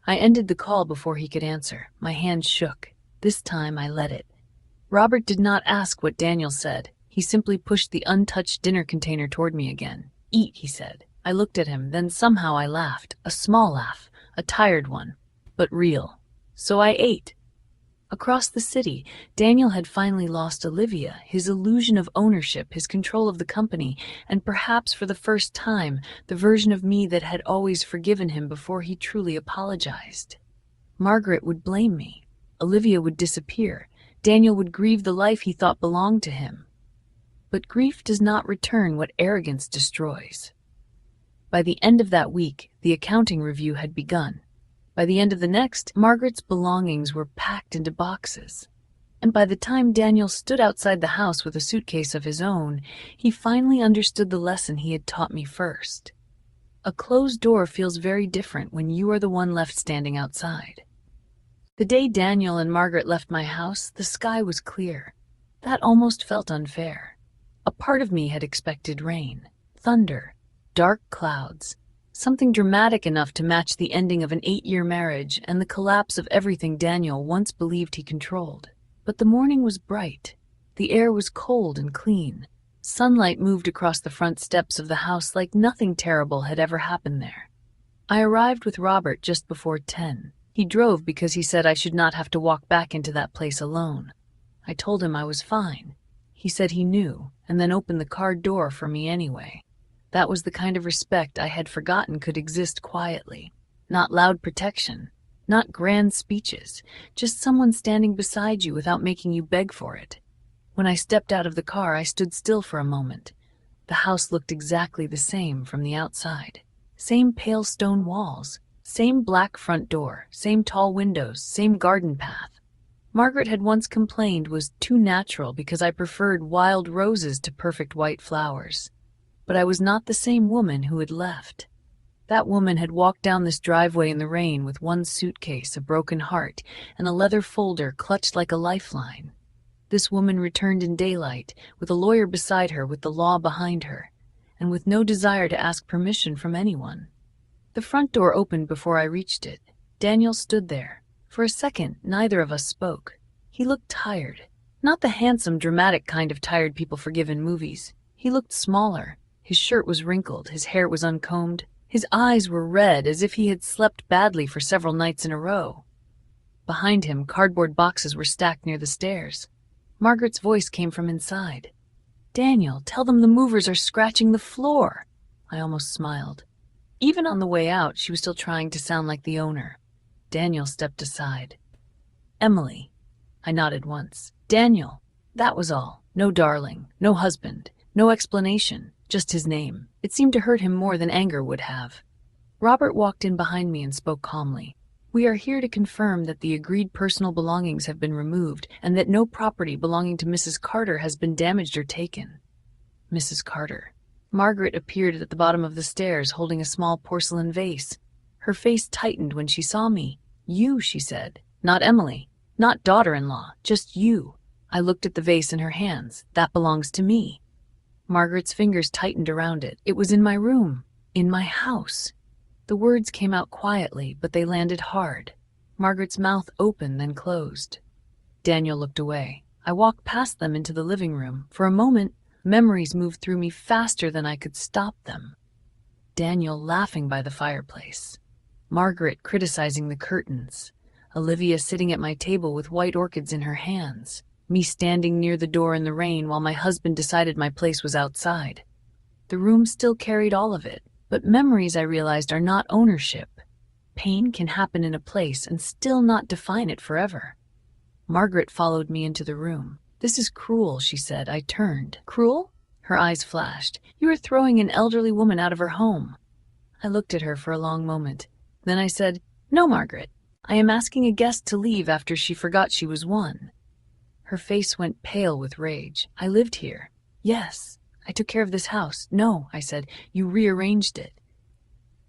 [SPEAKER 1] I ended the call before he could answer. My hand shook. This time I let it. Robert did not ask what Daniel said. He simply pushed the untouched dinner container toward me again. Eat, he said. I looked at him, then somehow I laughed. A small laugh, a tired one, but real. So I ate. Across the city, Daniel had finally lost Olivia, his illusion of ownership, his control of the company, and perhaps for the first time, the version of me that had always forgiven him before he truly apologized. Margaret would blame me. Olivia would disappear. Daniel would grieve the life he thought belonged to him. But grief does not return what arrogance destroys. By the end of that week, the accounting review had begun. By the end of the next, Margaret's belongings were packed into boxes. And by the time Daniel stood outside the house with a suitcase of his own, he finally understood the lesson he had taught me first. A closed door feels very different when you are the one left standing outside. The day Daniel and Margaret left my house, the sky was clear. That almost felt unfair. A part of me had expected rain, thunder, dark clouds, something dramatic enough to match the ending of an 8-year marriage and the collapse of everything Daniel once believed he controlled. But the morning was bright. The air was cold and clean. Sunlight moved across the front steps of the house like nothing terrible had ever happened there. I arrived with Robert just before 10. He drove because he said I should not have to walk back into that place alone. I told him I was fine. He said he knew, and then opened the car door for me anyway. That was the kind of respect I had forgotten could exist quietly. Not loud protection, not grand speeches, just someone standing beside you without making you beg for it. When I stepped out of the car, I stood still for a moment. The house looked exactly the same from the outside. Same pale stone walls, same black front door, same tall windows, same garden path. Margaret had once complained was too natural because I preferred wild roses to perfect white flowers. But I was not the same woman who had left. That woman had walked down this driveway in the rain with one suitcase, a broken heart, and a leather folder clutched like a lifeline. This woman returned in daylight, with a lawyer beside her, with the law behind her, and with no desire to ask permission from anyone. The front door opened before I reached it. Daniel stood there, For a second, neither of us spoke. He looked tired. Not the handsome, dramatic kind of tired people forgive in movies. He looked smaller. His shirt was wrinkled, his hair was uncombed. His eyes were red, as if he had slept badly for several nights in a row. Behind him, cardboard boxes were stacked near the stairs. Margaret's voice came from inside. "Daniel, tell them the movers are scratching the floor." I almost smiled. Even on the way out, she was still trying to sound like the owner. Daniel stepped aside. "Emily." I nodded once. "Daniel." That was all. No darling, no husband, no explanation, just his name. It seemed to hurt him more than anger would have. Robert walked in behind me and spoke calmly. "We are here to confirm that the agreed personal belongings have been removed and that no property belonging to Mrs. Carter has been damaged or taken." Mrs. Carter. Margaret appeared at the bottom of the stairs holding a small porcelain vase. Her face tightened when she saw me. "You," she said. "Not Emily. Not daughter-in-law. Just you." I looked at the vase in her hands. "That belongs to me." Margaret's fingers tightened around it. "It was in my room. In my house." The words came out quietly, but they landed hard. Margaret's mouth opened, then closed. Daniel looked away. I walked past them into the living room. For a moment, memories moved through me faster than I could stop them. Daniel laughing by the fireplace. Margaret criticizing the curtains. Olivia sitting at my table with white orchids in her hands. Me standing near the door in the rain while my husband decided my place was outside. The room still carried all of it, but memories, I realized, are not ownership. Pain can happen in a place and still not define it forever. Margaret followed me into the room. "This is cruel," she said. I turned. "Cruel?" Her eyes flashed. "You are throwing an elderly woman out of her home." I looked at her for a long moment. Then I said, "No, Margaret. I am asking a guest to leave after she forgot she was one." Her face went pale with rage. "I lived here." "Yes. I took care of this house." "No," I said. "You rearranged it."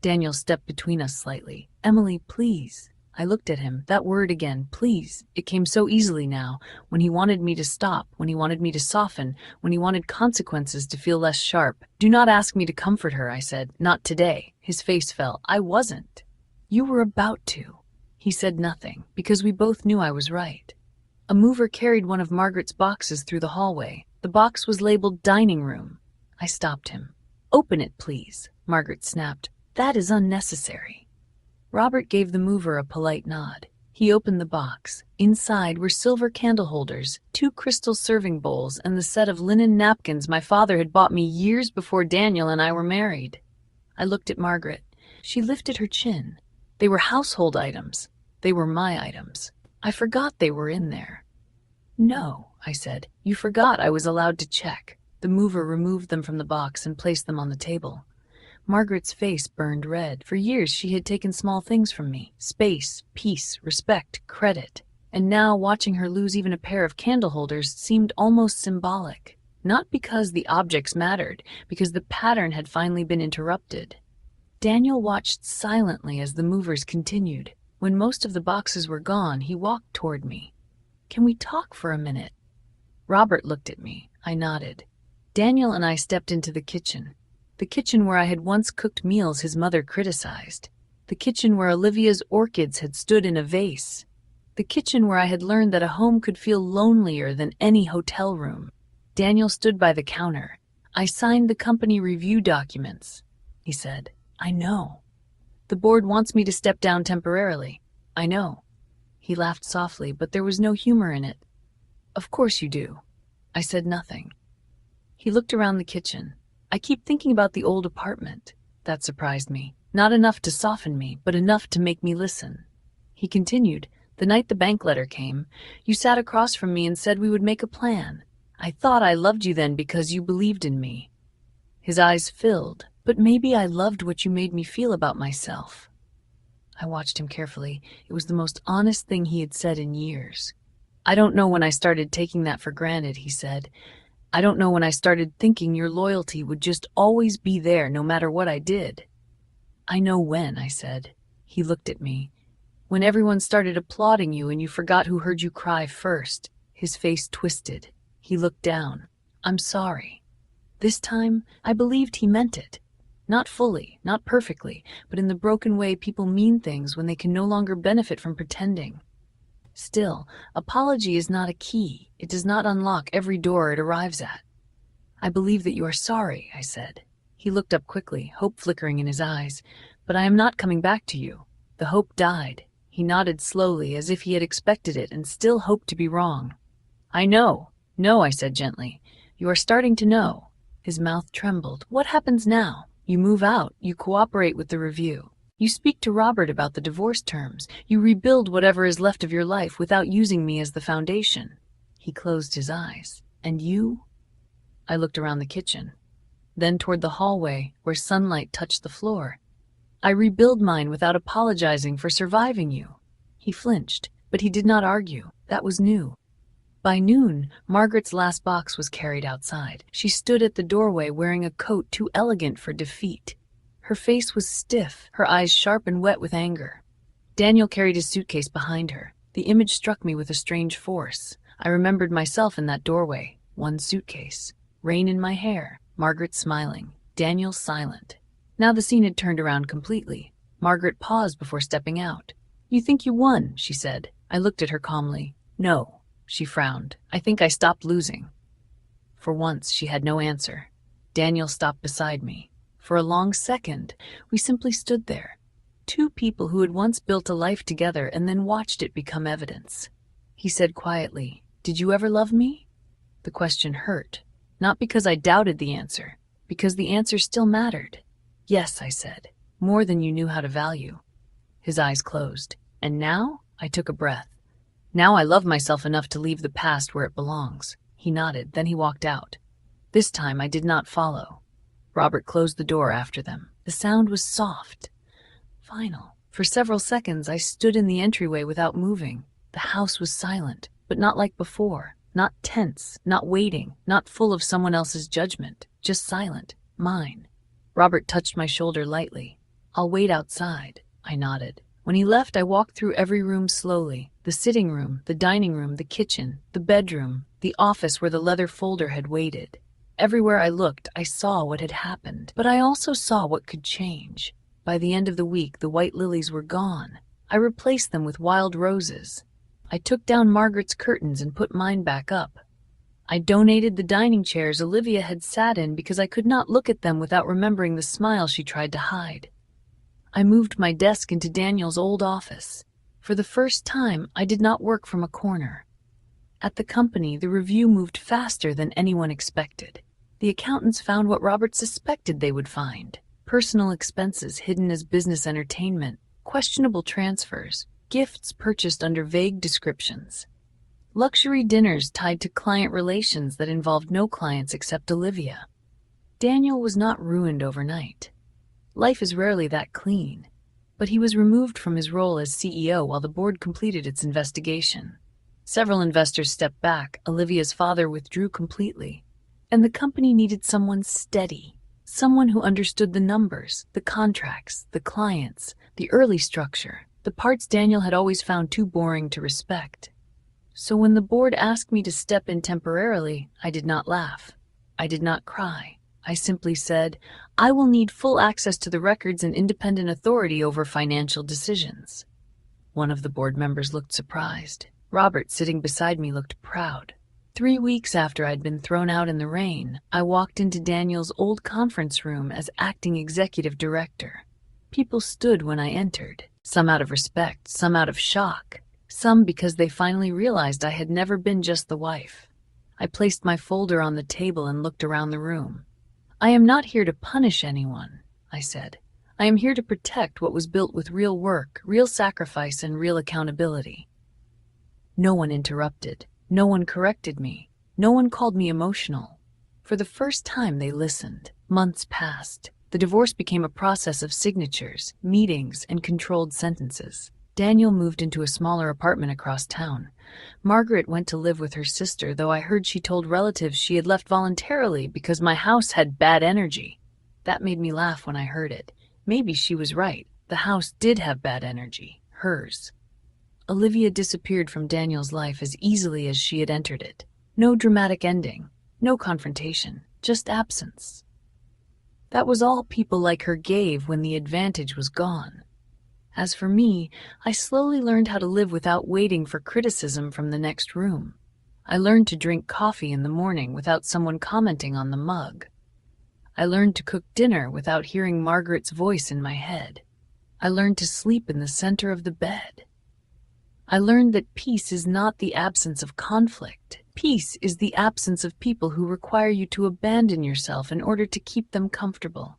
[SPEAKER 1] Daniel stepped between us slightly. "Emily, please." I looked at him. That word again, please. It came so easily now, when he wanted me to stop, when he wanted me to soften, when he wanted consequences to feel less sharp. "Do not ask me to comfort her," I said. "Not today." His face fell. "I wasn't." "You were about to." He said nothing, because we both knew I was right. A mover carried one of Margaret's boxes through the hallway. The box was labeled dining room. I stopped him. "Open it, please," Margaret snapped. "That is unnecessary." Robert gave the mover a polite nod. He opened the box. Inside were silver candle holders, 2 crystal serving bowls, and the set of linen napkins my father had bought me years before Daniel and I were married. I looked at Margaret. She lifted her chin. They were household items. They were my items. I forgot they were in there. "No," I said. "You forgot I was allowed to check." The mover removed them from the box and placed them on the table. Margaret's face burned red. For years she had taken small things from me. Space, peace, respect, credit. And now watching her lose even a pair of candle holders seemed almost symbolic. Not because the objects mattered, because the pattern had finally been interrupted. Daniel watched silently as the movers continued. When most of the boxes were gone, he walked toward me. "Can we talk for a minute?" Robert looked at me. I nodded. Daniel and I stepped into the kitchen. The kitchen where I had once cooked meals his mother criticized. The kitchen where Olivia's orchids had stood in a vase. The kitchen where I had learned that a home could feel lonelier than any hotel room. Daniel stood by the counter. "I signed the company review documents," he said. "I know." "The board wants me to step down temporarily." "I know." He laughed softly, but there was no humor in it. "Of course you do." I said nothing. He looked around the kitchen. "I keep thinking about the old apartment." That surprised me. Not enough to soften me, but enough to make me listen. He continued, "The night the bank letter came, you sat across from me and said we would make a plan. I thought I loved you then because you believed in me." His eyes filled. "But maybe I loved what you made me feel about myself." I watched him carefully. It was the most honest thing he had said in years. "I don't know when I started taking that for granted," he said. "I don't know when I started thinking your loyalty would just always be there no matter what I did." "I know when," I said. He looked at me. "When everyone started applauding you and you forgot who heard you cry first." His face twisted. He looked down. "I'm sorry." This time, I believed he meant it. Not fully, not perfectly, but in the broken way people mean things when they can no longer benefit from pretending. Still, apology is not a key. It does not unlock every door it arrives at. I believe that you are sorry, I said. He looked up quickly, hope flickering in his eyes. But I am not coming back to you. The hope died. He nodded slowly, as if he had expected it and still hoped to be wrong. I know. No, I said gently. You are starting to know. His mouth trembled. What happens now? You move out. You cooperate with the review. You speak to Robert about the divorce terms. You rebuild whatever is left of your life without using me as the foundation. He closed his eyes. And you? I looked around the kitchen, then toward the hallway where sunlight touched the floor. I rebuild mine without apologizing for surviving you. He flinched, but he did not argue. That was new. By noon, Margaret's last box was carried outside. She stood at the doorway wearing a coat too elegant for defeat. Her face was stiff, her eyes sharp and wet with anger. Daniel carried his suitcase behind her. The image struck me with a strange force. I remembered myself in that doorway. One suitcase. Rain in my hair. Margaret smiling. Daniel silent. Now the scene had turned around completely. Margaret paused before stepping out. You think you won, she said. I looked at her calmly. No, she frowned. I think I stopped losing. For once, she had no answer. Daniel stopped beside me. For a long second, we simply stood there. Two people who had once built a life together and then watched it become evidence. He said quietly, Did you ever love me? The question hurt. Not because I doubted the answer, because the answer still mattered. Yes, I said, more than you knew how to value. His eyes closed. And now? I took a breath. Now I love myself enough to leave the past where it belongs. He nodded, then he walked out. This time I did not follow. Robert closed the door after them. The sound was soft, final. For several seconds I stood in the entryway without moving. The house was silent, but not like before. Not tense, not waiting, not full of someone else's judgment. Just silent. Mine. Robert touched my shoulder lightly. I'll wait outside. I nodded. When he left, I walked through every room slowly. The sitting room, the dining room, the kitchen, the bedroom, the office where the leather folder had waited. Everywhere I looked, I saw what had happened, but I also saw what could change. By the end of the week, the white lilies were gone. I replaced them with wild roses. I took down Margaret's curtains and put mine back up. I donated the dining chairs Olivia had sat in because I could not look at them without remembering the smile she tried to hide. I moved my desk into Daniel's old office. For the first time, I did not work from a corner. At the company, the review moved faster than anyone expected. The accountants found what Robert suspected they would find. Personal expenses hidden as business entertainment, questionable transfers, gifts purchased under vague descriptions, luxury dinners tied to client relations that involved no clients except Olivia. Daniel was not ruined overnight. Life is rarely that clean, but he was removed from his role as CEO while the board completed its investigation. Several investors stepped back, Olivia's father withdrew completely, and the company needed someone steady, someone who understood the numbers, the contracts, the clients, the early structure, the parts Daniel had always found too boring to respect. So when the board asked me to step in temporarily, I did not laugh. I did not cry. I simply said, I will need full access to the records and independent authority over financial decisions. One of the board members looked surprised. Robert, sitting beside me, looked proud. 3 weeks after I'd been thrown out in the rain, I walked into Daniel's old conference room as acting executive director. People stood when I entered, some out of respect, some out of shock, some because they finally realized I had never been just the wife. I placed my folder on the table and looked around the room. I am not here to punish anyone, I said. I am here to protect what was built with real work, real sacrifice, and real accountability. No one interrupted. No one corrected me. No one called me emotional. For the first time, they listened. Months passed. The divorce became a process of signatures, meetings, and controlled sentences. Daniel moved into a smaller apartment across town. Margaret went to live with her sister, though I heard she told relatives she had left voluntarily because my house had bad energy. That made me laugh when I heard it. Maybe she was right. The house did have bad energy. Hers. Olivia disappeared from Daniel's life as easily as she had entered it. No dramatic ending. No confrontation. Just absence. That was all people like her gave when the advantage was gone. As for me, I slowly learned how to live without waiting for criticism from the next room. I learned to drink coffee in the morning without someone commenting on the mug. I learned to cook dinner without hearing Margaret's voice in my head. I learned to sleep in the center of the bed. I learned that peace is not the absence of conflict. Peace is the absence of people who require you to abandon yourself in order to keep them comfortable.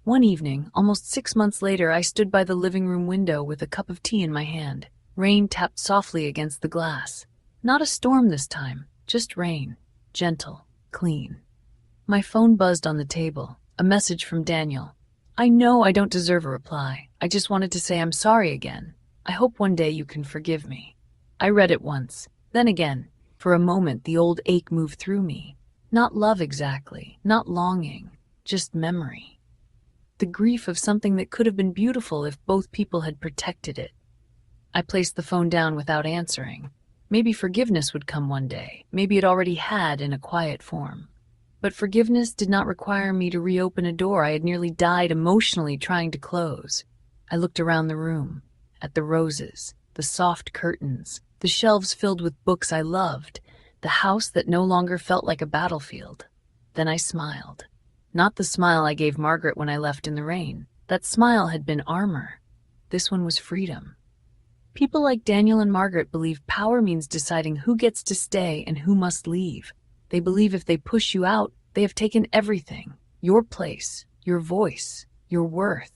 [SPEAKER 1] One evening, almost 6 months later, I stood by the living room window with a cup of tea in my hand. Rain tapped softly against the glass. Not a storm this time, just rain. Gentle, clean. My phone buzzed on the table. A message from Daniel. I know I don't deserve a reply. I just wanted to say I'm sorry again. I hope one day you can forgive me. I read it once, then again. For a moment, the old ache moved through me. Not love exactly, not longing, just memory. The grief of something that could have been beautiful if both people had protected it. I placed the phone down without answering. Maybe forgiveness would come one day. Maybe it already had in a quiet form. But forgiveness did not require me to reopen a door I had nearly died emotionally trying to close. I looked around the room, at the roses, the soft curtains, the shelves filled with books I loved, the house that no longer felt like a battlefield. Then I smiled. Not the smile I gave Margaret when I left in the rain. That smile had been armor. This one was freedom. People like Daniel and Margaret believe power means deciding who gets to stay and who must leave. They believe if they push you out, they have taken everything. Your place, your voice, your worth.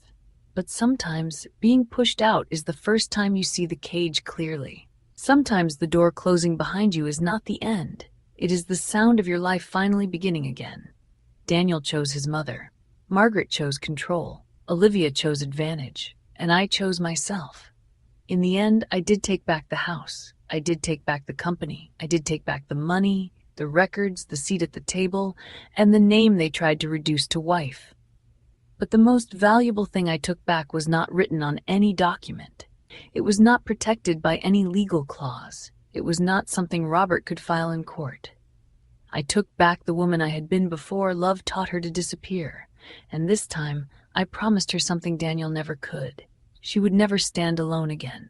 [SPEAKER 1] But sometimes, being pushed out is the first time you see the cage clearly. Sometimes the door closing behind you is not the end. It is the sound of your life finally beginning again. Daniel chose his mother. Margaret chose control. Olivia chose advantage. And I chose myself. In the end, I did take back the house. I did take back the company. I did take back the money, the records, the seat at the table, and the name they tried to reduce to wife. But the most valuable thing I took back was not written on any document. It was not protected by any legal clause. It was not something Robert could file in court. I took back the woman I had been before love taught her to disappear, and this time I promised her something Daniel never could. She would never stand alone again.